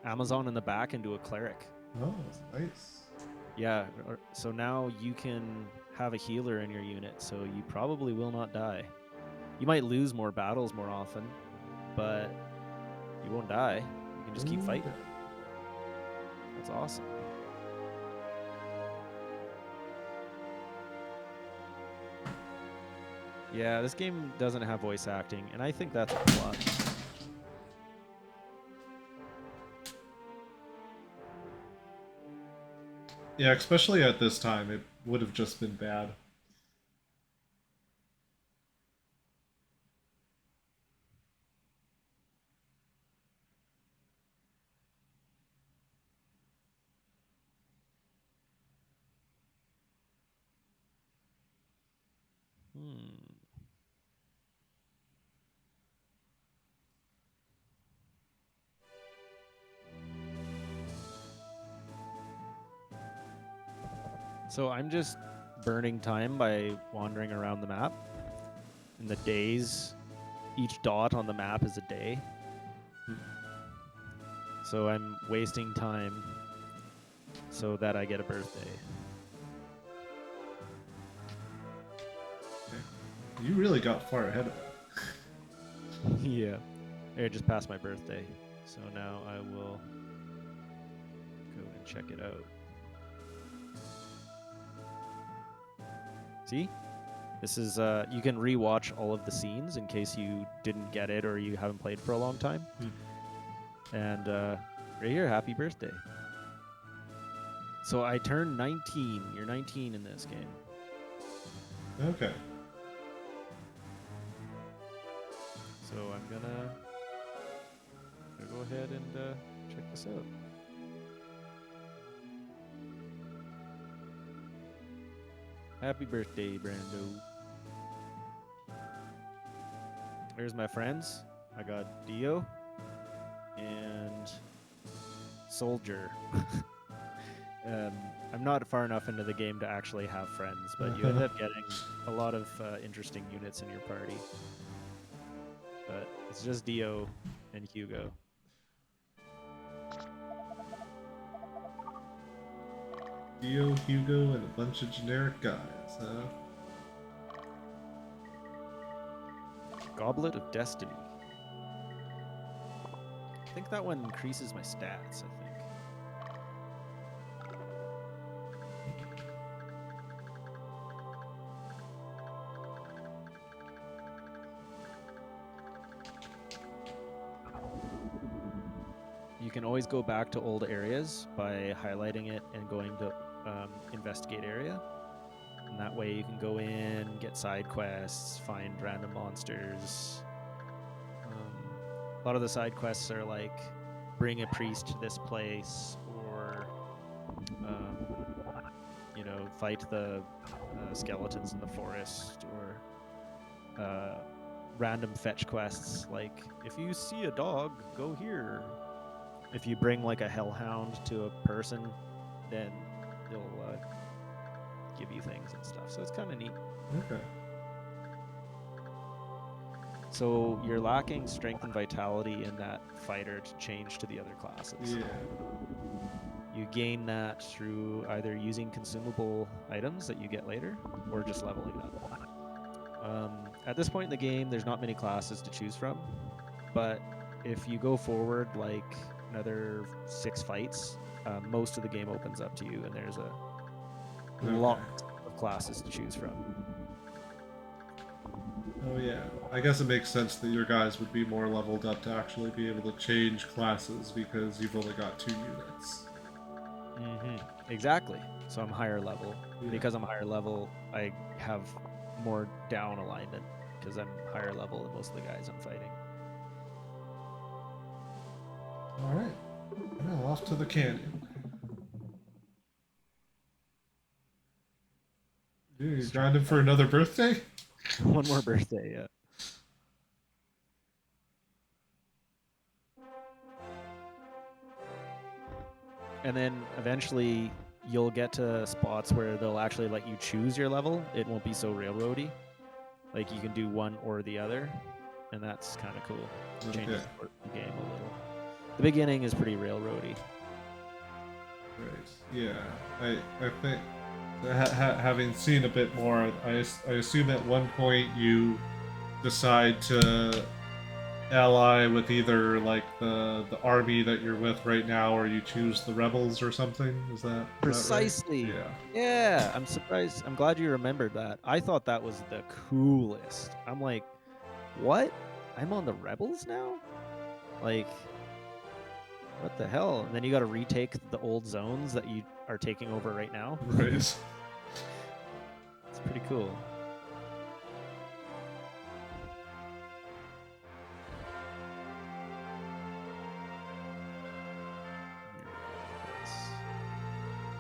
Amazon in the back into a cleric. Oh, nice. Yeah, so now you can have a healer in your unit, so you probably will not die. You might lose more battles more often, but you won't die. You can just keep fighting. That's awesome. Yeah, this game doesn't have voice acting, and I think that's a plus. Yeah, especially at this time, it would have just been bad. So I'm just burning time by wandering around the map. And the days, each dot on the map is a day. So I'm wasting time so that I get a birthday. You really got far ahead of it. Yeah. I just passed my birthday. So now I will go and check it out. See? This is, you can rewatch all of the scenes in case you didn't get it or you haven't played for a long time. And right here, happy birthday. So I turned 19. You're 19 in this game. Okay. So I'm gonna go ahead and check this out. Happy birthday, Brando. There's my friends. I got Dio and Soldier. I'm not far enough into the game to actually have friends, but you end up getting a lot of interesting units in your party. But it's just Dio and Hugo. Dio, Hugo, and a bunch of generic guys, huh? Goblet of Destiny. I think that one increases my stats, I think. You can always go back to old areas by highlighting it and going to investigate area. And that way you can go in, get side quests, find random monsters. A lot of the side quests are like bring a priest to this place, or fight the skeletons in the forest, or random fetch quests like if you see a dog, go here. If you bring like a hellhound to a person, then they'll give you things and stuff. So it's kind of neat. Okay. So you're lacking strength and vitality in that fighter to change to the other classes. Yeah. You gain that through either using consumable items that you get later, or just leveling up. At this point in the game, there's not many classes to choose from, but if you go forward like another 6 fights, most of the game opens up to you, and there's a lot of classes to choose from. Oh yeah. I guess it makes sense that your guys would be more leveled up to actually be able to change classes because you've only got 2 units. Exactly. So I'm higher level. Yeah. Because I'm higher level, I have more down alignment because I'm higher level than most of the guys I'm fighting. Alright. Now off to the canyon. Dude, you're grinding for another birthday? One more birthday, yeah. And then eventually you'll get to spots where they'll actually let you choose your level. It won't be so railroady. Like you can do one or the other, and that's kind of cool. It changes the game a little. The beginning is pretty railroady. Right. Yeah. I think having seen a bit more, I assume at one point you decide to ally with either like the army that you're with right now, or you choose the rebels or something. Is that precisely? Right? Yeah. Yeah, I'm surprised. I'm glad you remembered that. I thought that was the coolest. I'm like, what? I'm on the rebels now? Like, what the hell? And then you got to retake the old zones that you are taking over right now. Right. It's pretty cool.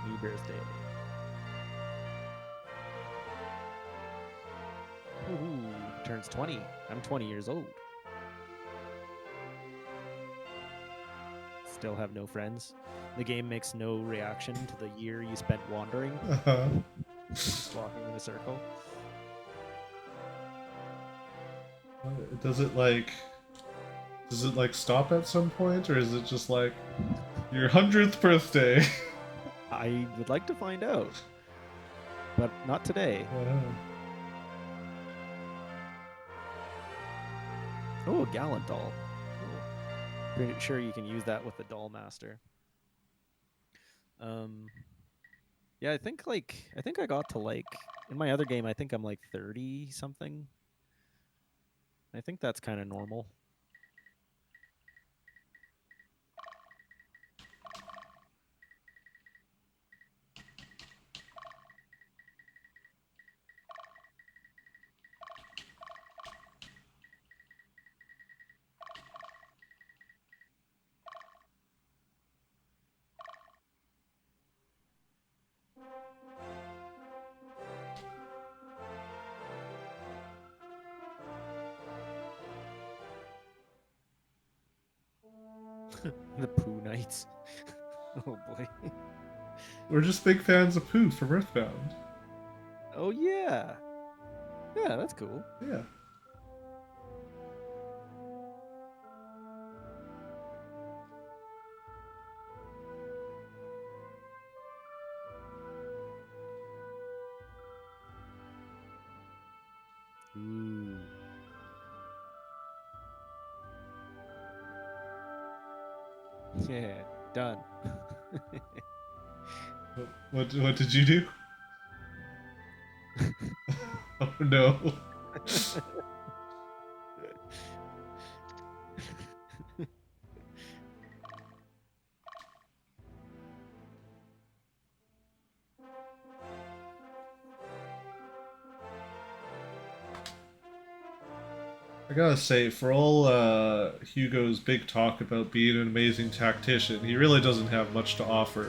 New birthday. turns 20. I'm 20 years old. Still have no friends. The game makes no reaction to the year you spent wandering, just walking in a circle. Does it like stop at some point, or is it just like your 100th birthday? I would like to find out, but not today. Oh, a Gallant doll. Cool. Pretty sure you can use that with the Doll Master. Yeah, I think I got to like in my other game. I think I'm like 30 something. I think that's kind of normal. The Pooh Knights. Oh boy. We're just big fans of Pooh from Earthbound. Oh yeah. Yeah, that's cool. Yeah. Ooh. Yeah, done. What did you do? Oh no. I gotta say, for all Hugo's big talk about being an amazing tactician, he really doesn't have much to offer.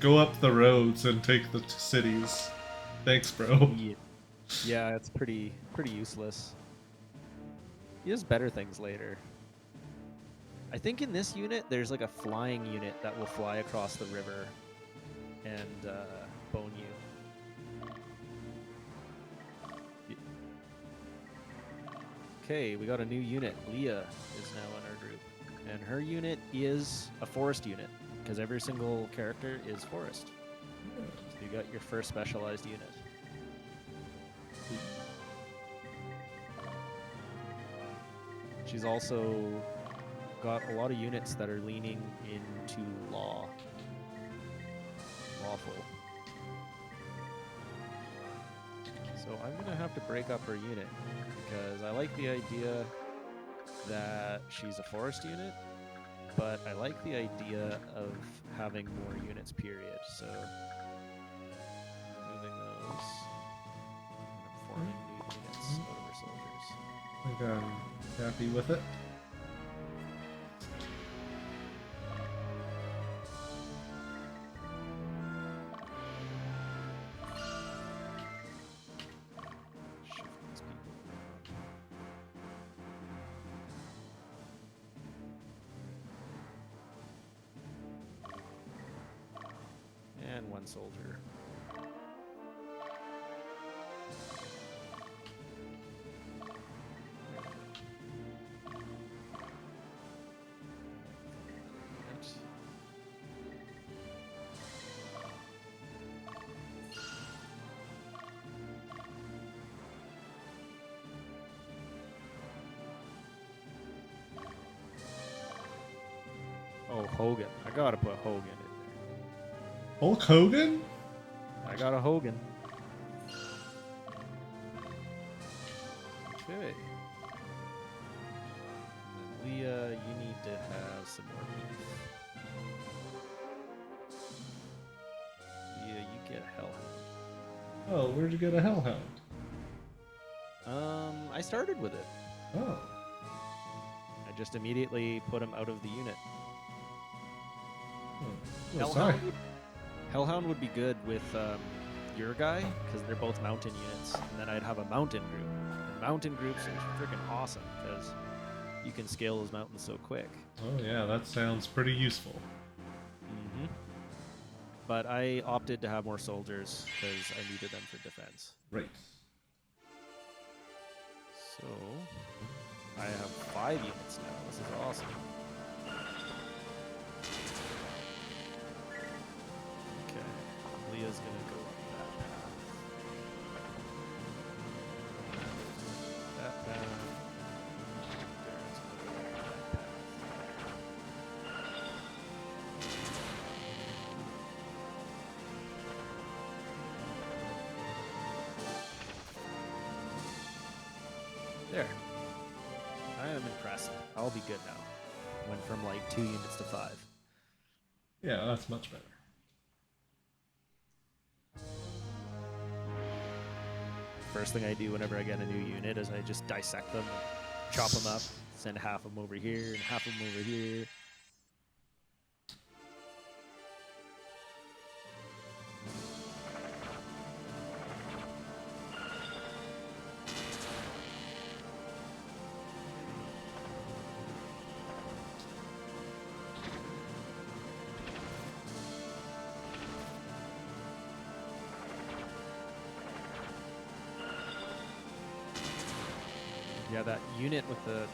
Go up the roads and take the cities. Thanks, bro. Yeah, it's pretty useless. He does better things later. I think in this unit, there's like a flying unit that will fly across the river and bone you. Okay, we got a new unit. Leah is now in our group. And her unit is a forest unit, because every single character is forest. So you got your first specialized unit. She's also got a lot of units that are leaning into lawful. So I'm gonna have to break up her unit because I like the idea that she's a forest unit, but I like the idea of having more units, period. So moving those and forming new units out of her soldiers. I think I'm happy with it. Shift these people. And one soldier. Oh, Hogan. I gotta put Hogan in Hulk Hogan? there. I got a Hogan. Okay. And then Leah, you need to have some more beef. Leah, you get Hellhound. Oh, where'd you get a Hellhound? I started with it. Oh. I just immediately put him out of the unit. Oh, sorry. Hellhound would be good with your guy, because they're both mountain units. And then I'd have a mountain group. And mountain groups are freaking awesome because you can scale those mountains so quick. Oh yeah, that sounds pretty useful. Mm-hmm. But I opted to have more soldiers because I needed them for defense. Right. So I have 5 units now. This is awesome. Okay, Leah's gonna go up that path. That path. Baron's gonna go up that path. There. I am impressed. I'll be good now. Went from like 2 units to 5. Yeah, that's much better. First thing I do whenever I get a new unit is I just dissect them and chop them up, send half of them over here and half of them over here. Yeah, that unit with the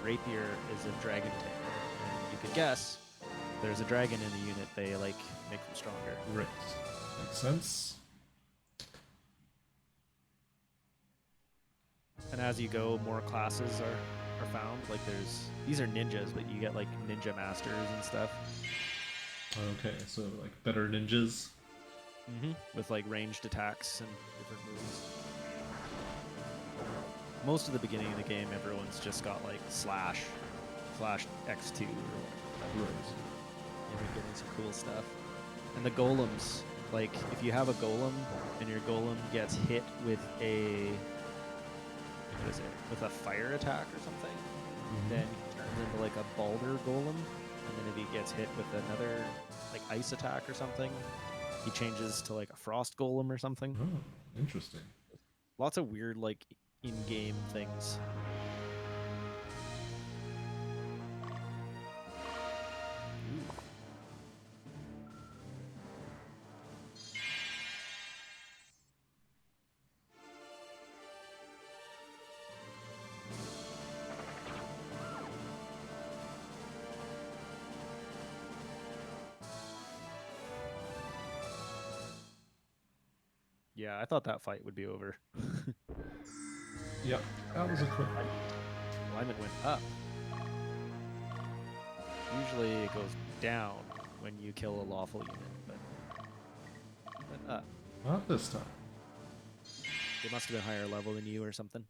rapier is a dragon tamer, and you could guess there's a dragon in the unit. They like make them stronger. Right. Makes sense. And as you go, more classes are found. Like these are ninjas, but you get like ninja masters and stuff. Okay, so like better ninjas. Mm-hmm. With like ranged attacks and different moves. Most of the beginning of the game, everyone's just got like slash X2 or whatever. Right. You're getting some cool stuff. And the golems, like if you have a golem and your golem gets hit with a with a fire attack or something, then he turns into like a balder golem. And then if he gets hit with another like ice attack or something, he changes to like a frost golem or something. Oh, interesting. Lots of weird like in-game things. Ooh. Yeah, I thought that fight would be over. Yep, that was a quick one. Alignment went up. Usually it goes down when you kill a lawful unit, but it went up. Not this time. They must have been higher level than you or something.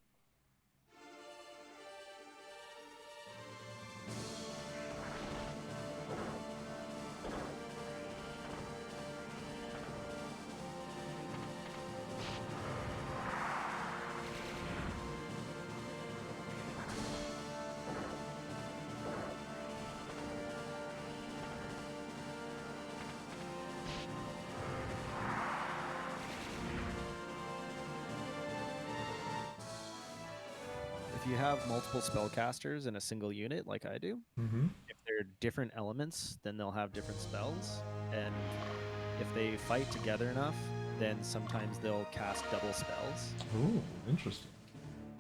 If you have multiple spellcasters in a single unit, like I do, Mm-hmm. if they're different elements, then they'll have different spells. And if they fight together enough, then sometimes they'll cast double spells. Oh, interesting.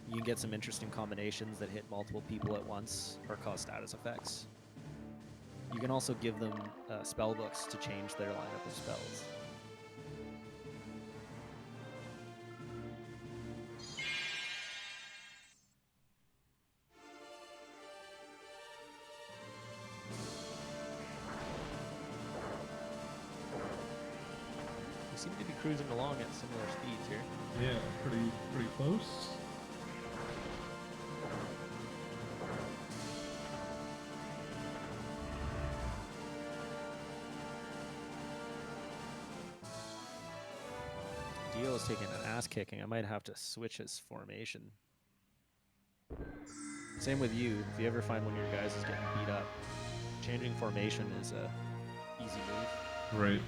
You can get some interesting combinations that hit multiple people at once or cause status effects. You can also give them spell books to change their lineup of spells. We seem to be cruising along at similar speeds here. Yeah, pretty close. Dio is taking an ass kicking. I might have to switch his formation. Same with you. If you ever find one of your guys is getting beat up, changing formation is a easy move. Right.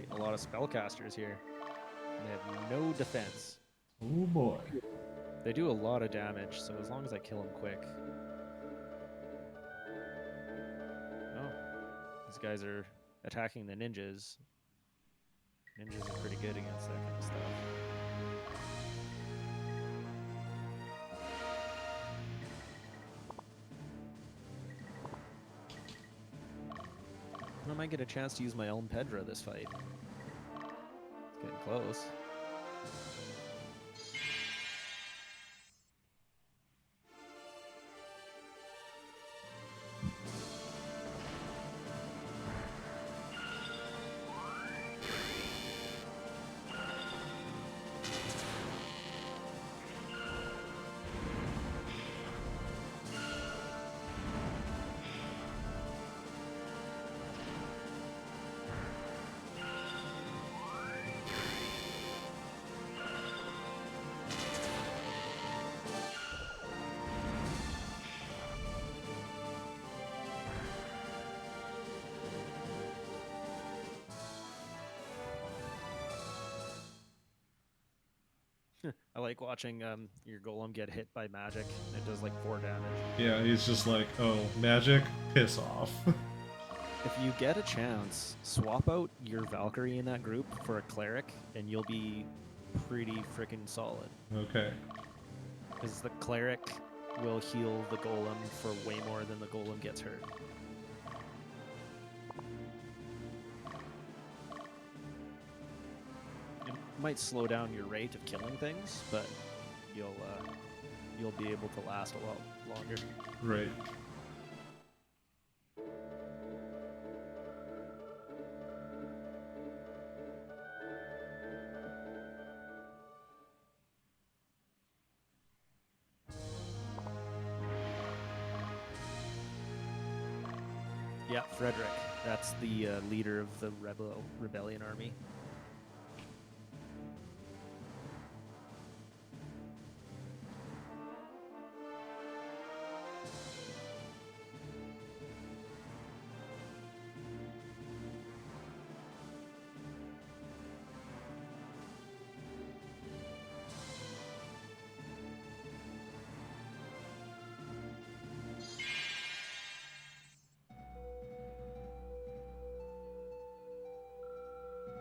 fight a lot of spellcasters here. And they have no defense. Oh boy. They do a lot of damage, so as long as I kill them quick. Oh, these guys are attacking the ninjas. Ninjas are pretty good against that kind of stuff. I might get a chance to use my Elm Pedra this fight. It's getting close. I like watching your golem get hit by magic. It does like 4 damage. Yeah, he's just like, oh, magic? Piss off. If you get a chance, swap out your Valkyrie in that group for a cleric, and you'll be pretty freaking solid. Okay. Because the cleric will heal the golem for way more than the golem gets hurt. It might slow down your rate of killing things, but you'll be able to last a lot longer. Right. Yeah, Frederick. That's the leader of the rebellion army.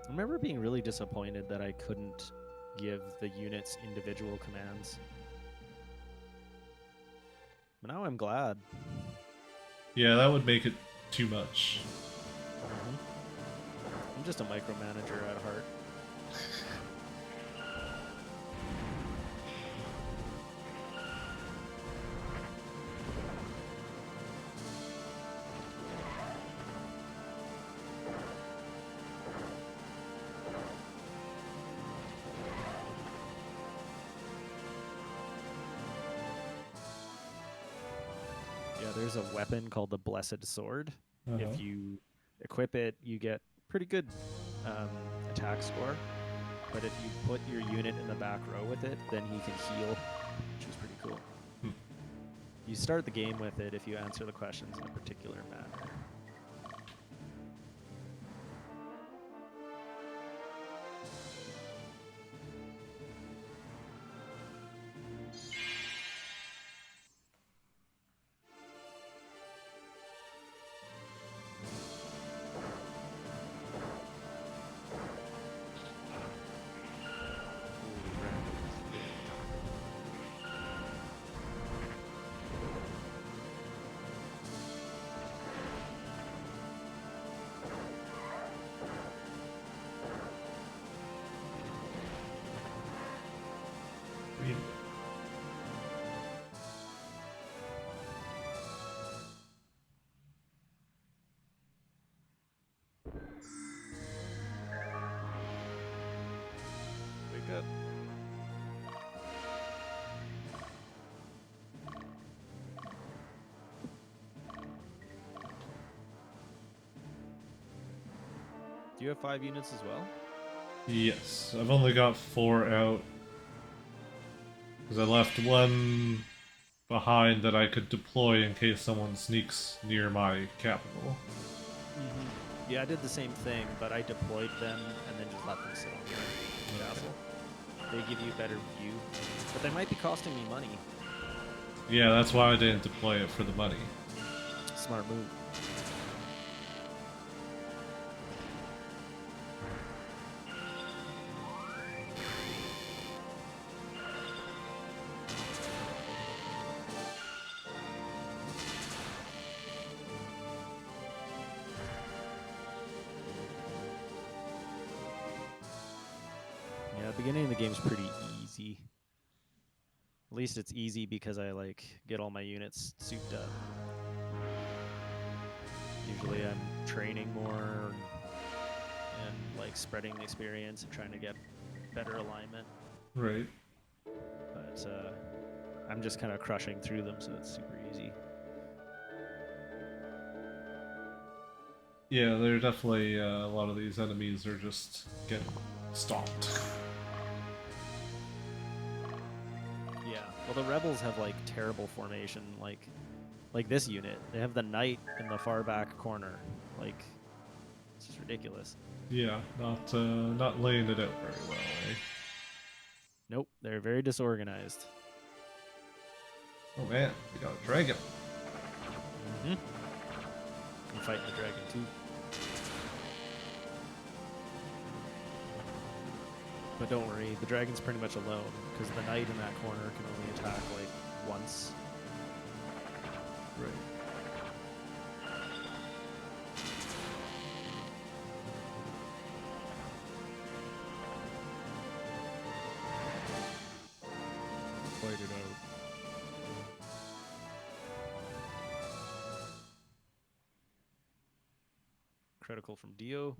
I remember being really disappointed that I couldn't give the units individual commands. But now I'm glad. Yeah, that would make it too much. I'm just a micromanager at heart. Yeah, there's a weapon called the Blessed Sword. If you equip it, you get pretty good attack score. But if you put your unit in the back row with it, then he can heal, which is pretty cool. You start the game with it if you answer the questions in a particular manner. Wake up. Do you have 5 units as well? Yes, I've only got 4 out. Because I left 1 behind that I could deploy in case someone sneaks near my capital. Yeah, I did the same thing, but I deployed them and then just let them sit on the castle. They give you a better view, but they might be costing me money. Yeah, that's why I didn't deploy it for the money. Smart move. Yeah, the beginning of the game's pretty easy. At least it's easy because I like get all my units souped up. Usually I'm training more and like spreading the experience and trying to get better alignment. Right. But I'm just kind of crushing through them, so it's super easy. Yeah, they're definitely a lot of these enemies are just getting stomped. Yeah. Well, the rebels have like terrible formation, like this unit. They have the knight in the far back corner. Like, it's just ridiculous. Yeah, not laying it out very well, eh? Nope, they're very disorganized. Oh man, we got a dragon. Mm-hmm. I'm fighting the dragon too. But don't worry, the dragon's pretty much alone, because the knight in that corner can only attack like once. Right. Fight it out. Critical from Dio.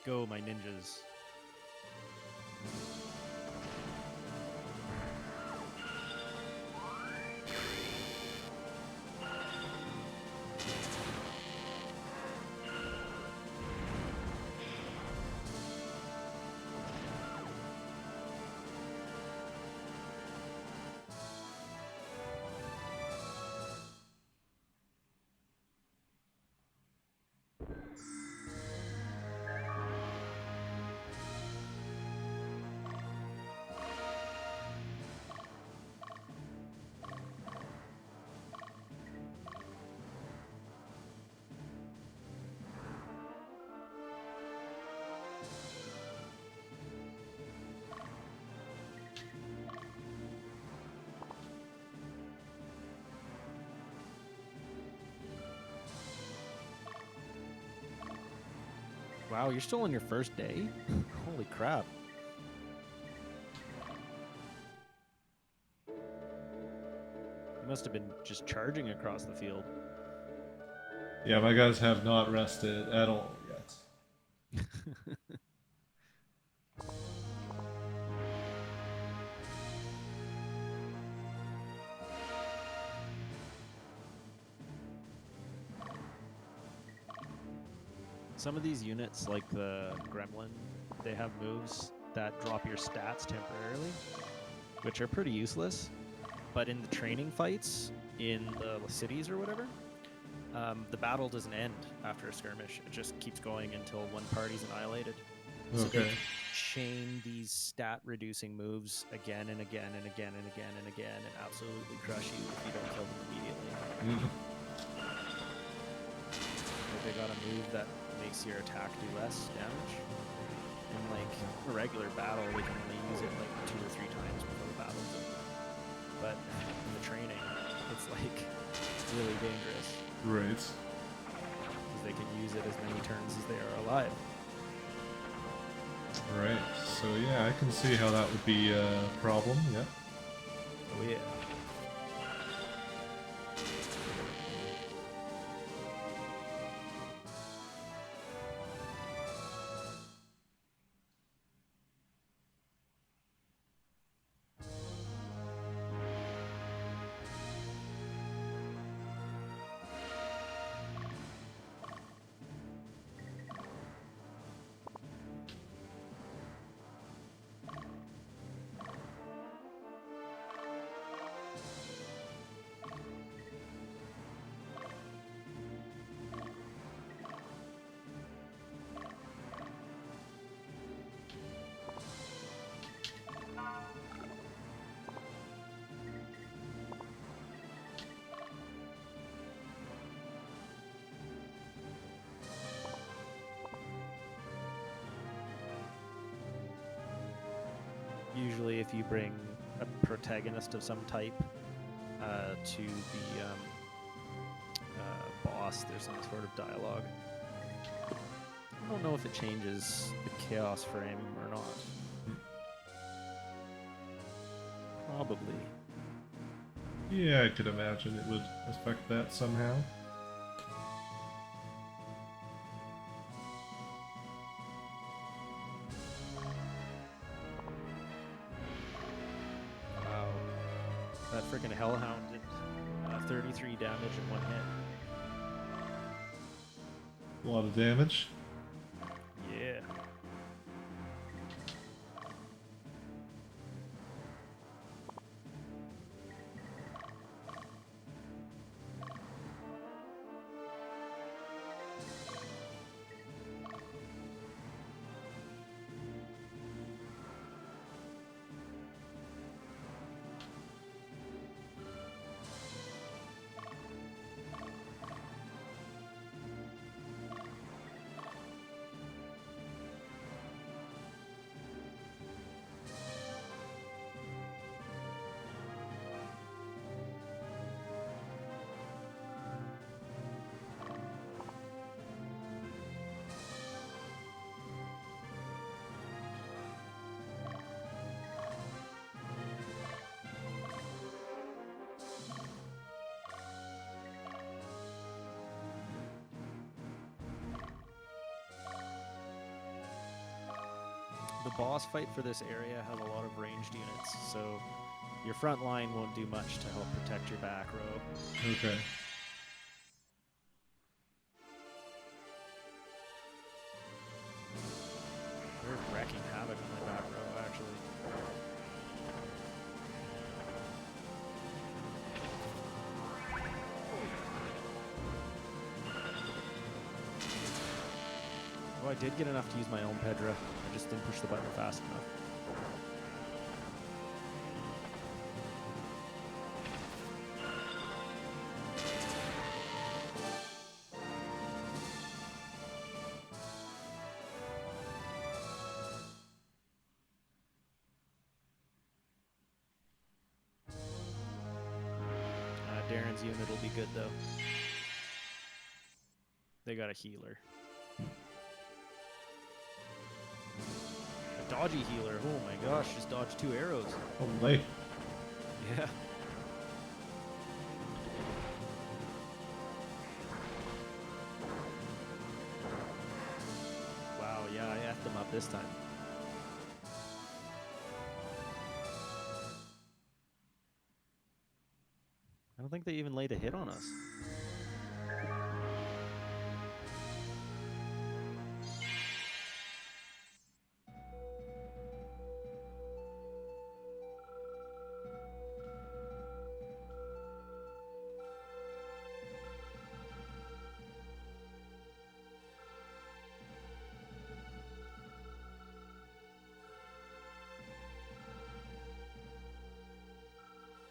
Go, my ninjas. Wow, you're still on your first day? Holy crap. You must have been just charging across the field. Yeah, my guys have not rested at all yet. Some of these units, like the Gremlin, they have moves that drop your stats temporarily, which are pretty useless. But in the training fights, in the cities or whatever, the battle doesn't end after a skirmish. It just keeps going until one party's annihilated. So they Okay. can chain these stat-reducing moves again and again and again and again and again and absolutely crush you if you don't kill them immediately. Mm. Like they got a move that makes your attack do less damage. In like a regular battle, they can only use it like 2 or 3 times before the battle's over. But in the training, it's like really dangerous Right. because they can use it as many turns as they are alive. Right. So yeah, I can see how that would be a problem. Yeah. Oh yeah. Usually, if you bring a protagonist of some type to the boss, there's some sort of dialogue. I don't know if it changes the chaos frame or not. Probably. Yeah, I could imagine it would affect that somehow. Wow. That freaking Hellhound did 33 damage in 1 hit. A lot of damage. Yeah. The boss fight for this area has a lot of ranged units, so your front line won't do much to help protect your back row. Okay. They're wrecking havoc on my back row, actually. Oh, I did get enough to use my own Pedra. I just didn't push the button fast enough. Darren's unit will be good, though. They got a healer. A dodgy healer. Oh my gosh, just dodged 2 arrows. Holy. Yeah. Wow, yeah, I effed them up this time. I don't think they even laid a hit on us.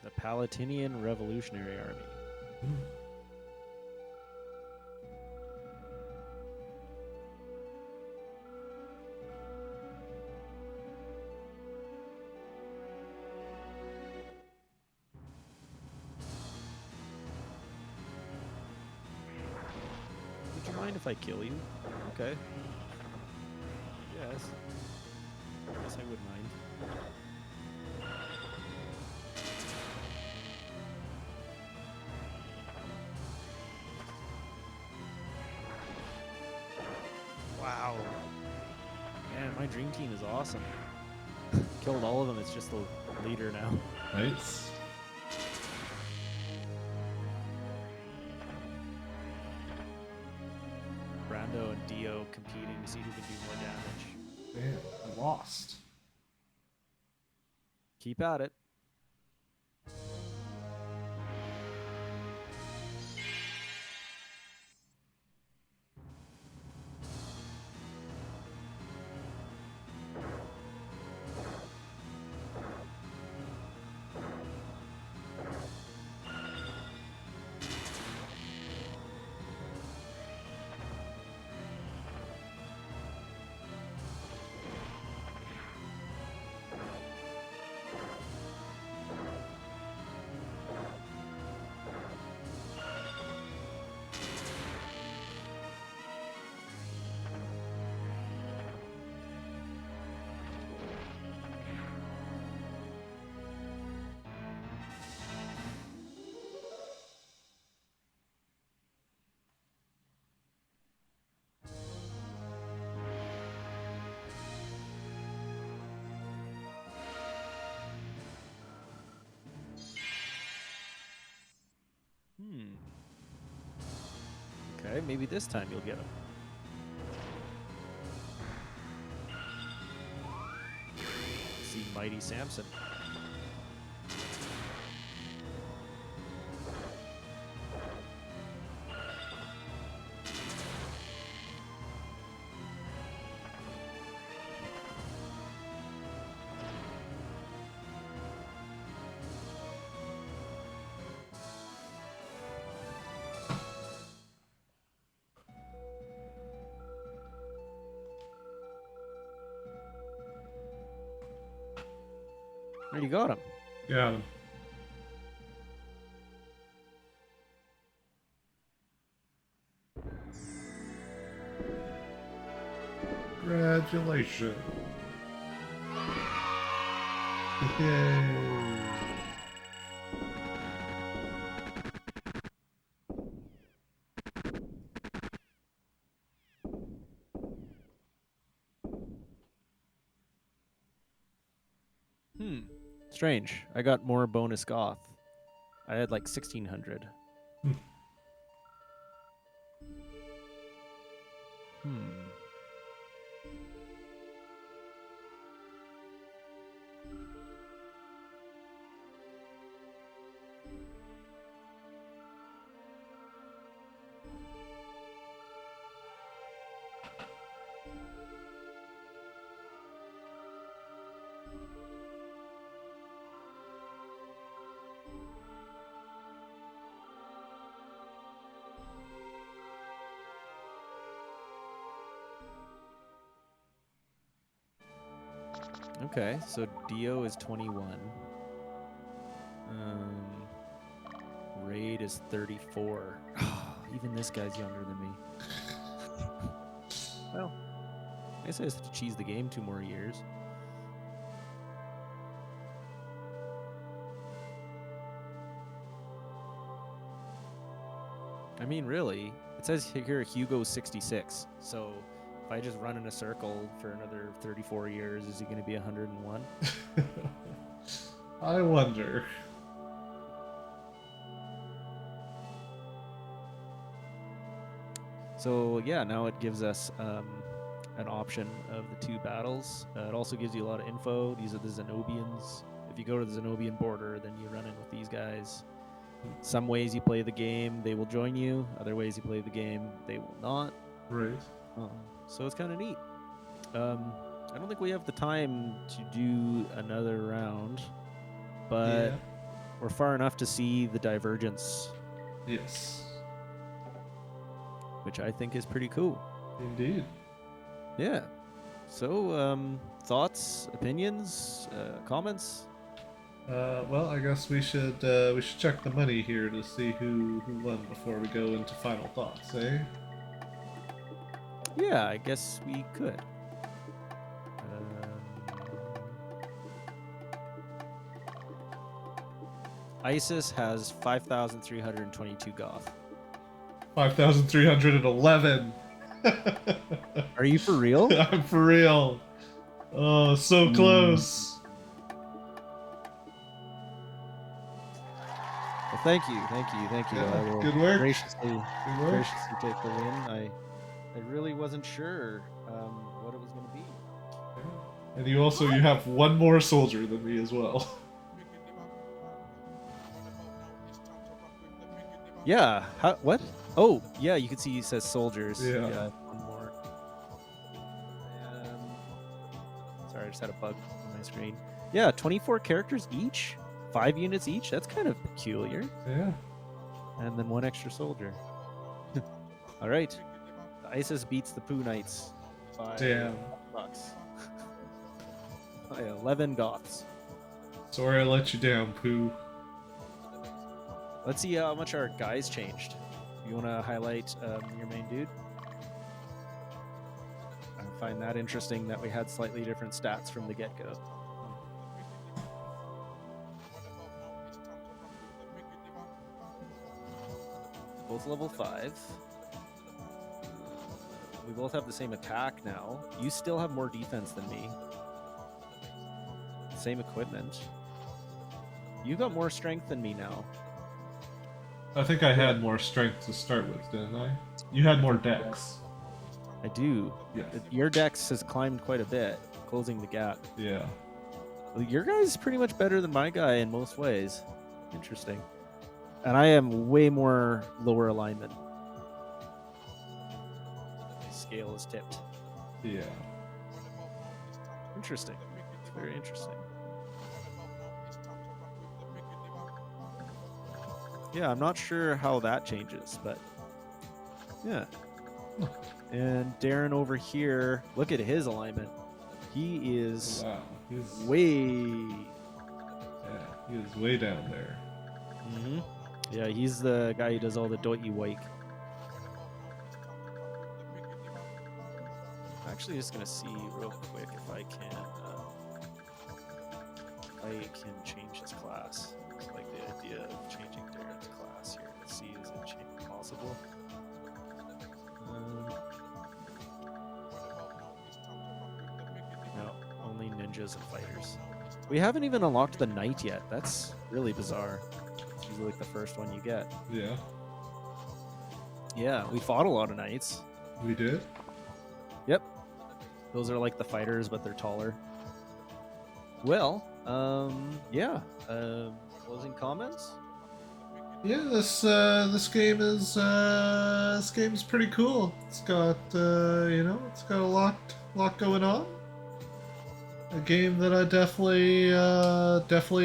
The Palatinian Revolutionary Army. mind if I kill you? Okay. Yes. Guess I would mind. Wow. Man, my dream team is awesome. Killed all of them. It's just the leader now. Nice. Brando and Dio competing to see who can do more damage. Man, I lost. Keep at it. Okay, maybe this time you'll get him. See Mighty Samson. There you got him. Got him. Congratulations. Yay. Strange. I got more bonus goth. I had like 1600. Okay, so Dio is 21. Raid is 34. Even this guy's younger than me. Well, I guess I just have to cheese the game 2 more years. I mean, really, it says here Hugo's 66. So if I just run in a circle for another 34 years, is he going to be 101? I wonder. So yeah, now it gives us an option of the 2 battles. It also gives you a lot of info. These are the Zenobians. If you go to the Zenobian border, then you run in with these guys. Some ways you play the game, they will join you. Other ways you play the game, they will not. Right. So it's kind of neat. I don't think we have the time to do another round, but Yeah. we're far enough to see the divergence, Yes. which I think is pretty cool. Indeed. Yeah. So, thoughts, opinions, comments? Well, I guess we should check the money here to see who won before we go into final thoughts, eh? Yeah, I guess we could. ISIS has 5,322 goth. 5,311. Are you for real? I'm for real. Oh, so close. Well, thank you. Yeah, I will good work. graciously Good work. take the win. I really wasn't sure what it was going to be. And you have one more soldier than me as well. Yeah. What? Oh, yeah. You can see he says soldiers. Yeah. One more. Sorry, I just had a bug on my screen. Yeah, 24 characters each, 5 units each. That's kind of peculiar. Yeah. And then 1 extra soldier. All right. The ISIS beats the Poo Knights by Damn. bucks. By 11 goths. Sorry I let you down, Pooh. Let's see how much our guys changed. You want to highlight your main dude? I find that interesting that we had slightly different stats from the get-go. Both level 5. We both have the same attack now. You still have more defense than me. Same equipment. You got more strength than me now. I think I had more strength to start with, didn't I? You had more dex. I do. Yeah. Your dex has climbed quite a bit, closing the gap. Yeah. Well, your guy is pretty much better than my guy in most ways. Interesting. And I am way more lower alignment. My scale is tipped. Yeah. Interesting. It's very interesting. Yeah, I'm not sure how that changes, but yeah. And Darren over here, look at his alignment. He is Wow. He's way... Yeah, he is way down there. Mm-hmm. Yeah, he's the guy who does all the doity wake. I'm actually just gonna see real quick if I can change his class. I like the idea of changing Darren's class here. Let's see, is it possible? No, only ninjas and fighters. We haven't even unlocked the knight yet. That's really bizarre. It's usually like the first one you get. Yeah. Yeah, we fought a lot of knights. We did? Yep. Those are like the fighters, but they're taller. Well, yeah. Closing comments? Yeah, this game is game's pretty cool. It's got it's got a lot going on. A game that I definitely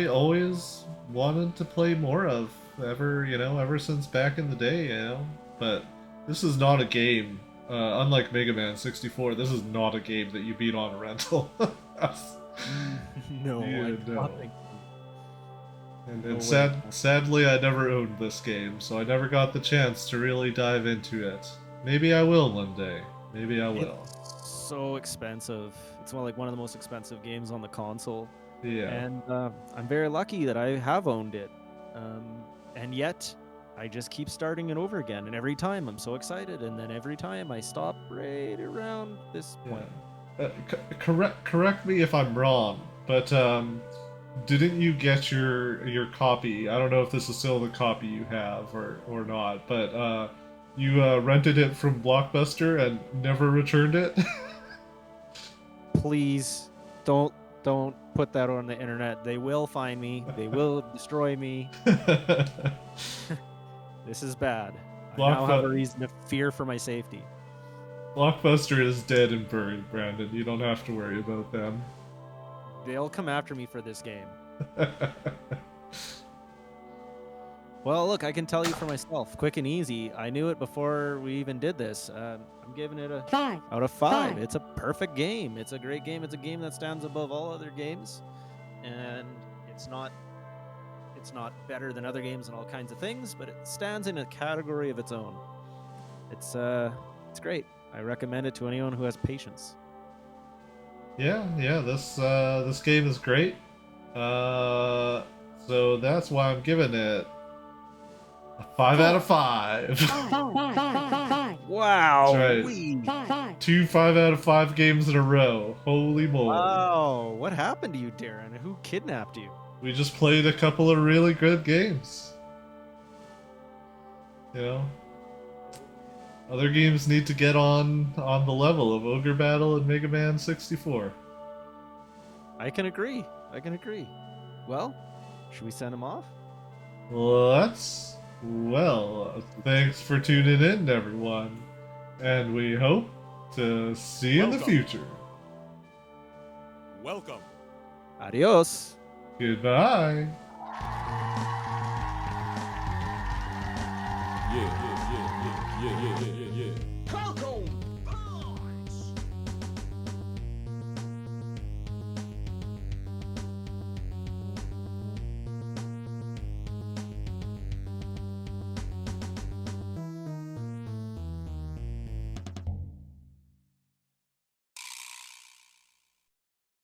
always wanted to play more of. Ever since back in the day, But this is not a game. Unlike Mega Man 64, this is not a game that you beat on a rental. No, Yeah, I no. don't think. And sadly, I never owned this game, so I never got the chance to really dive into it. Maybe I will one day. Maybe I will. It's so expensive. It's one of the most expensive games on the console. Yeah. And I'm very lucky that I have owned it. And yet, I just keep starting it over again. And every time I'm so excited. And then every time I stop right around this point. Correct me if I'm wrong, but didn't you get your copy? I don't know if this is still the copy you have or not, but you rented it from Blockbuster and never returned it. Please don't put that on the internet. They will find me. They will destroy me. This is bad. I now have a reason to fear for my safety. Blockbuster is dead and buried, Brandon. You don't have to worry about them. They'll come after me for this game. Well, look, I can tell you for myself, quick and easy. I knew it before we even did this. I'm giving it a 5 out of 5. It's a perfect game. It's a great game. It's a game that stands above all other games, and it's not better than other games and all kinds of things, but it stands in a category of its own. It's great. I recommend it to anyone who has patience. Yeah, this game is great. So that's why I'm giving it a 5 out of 5. Wow. That's right. 2 5 out of 5 games in a row. Holy moly. Wow. What happened to you, Darren? Who kidnapped you? We just played a couple of really good games. You know? Other games need to get on the level of Ogre Battle and Mega Man 64. I can agree. Well, should we send him off? Well, thanks for tuning in, everyone. And we hope to see you in the Welcome. future. Welcome. Adios. Goodbye. Yeah.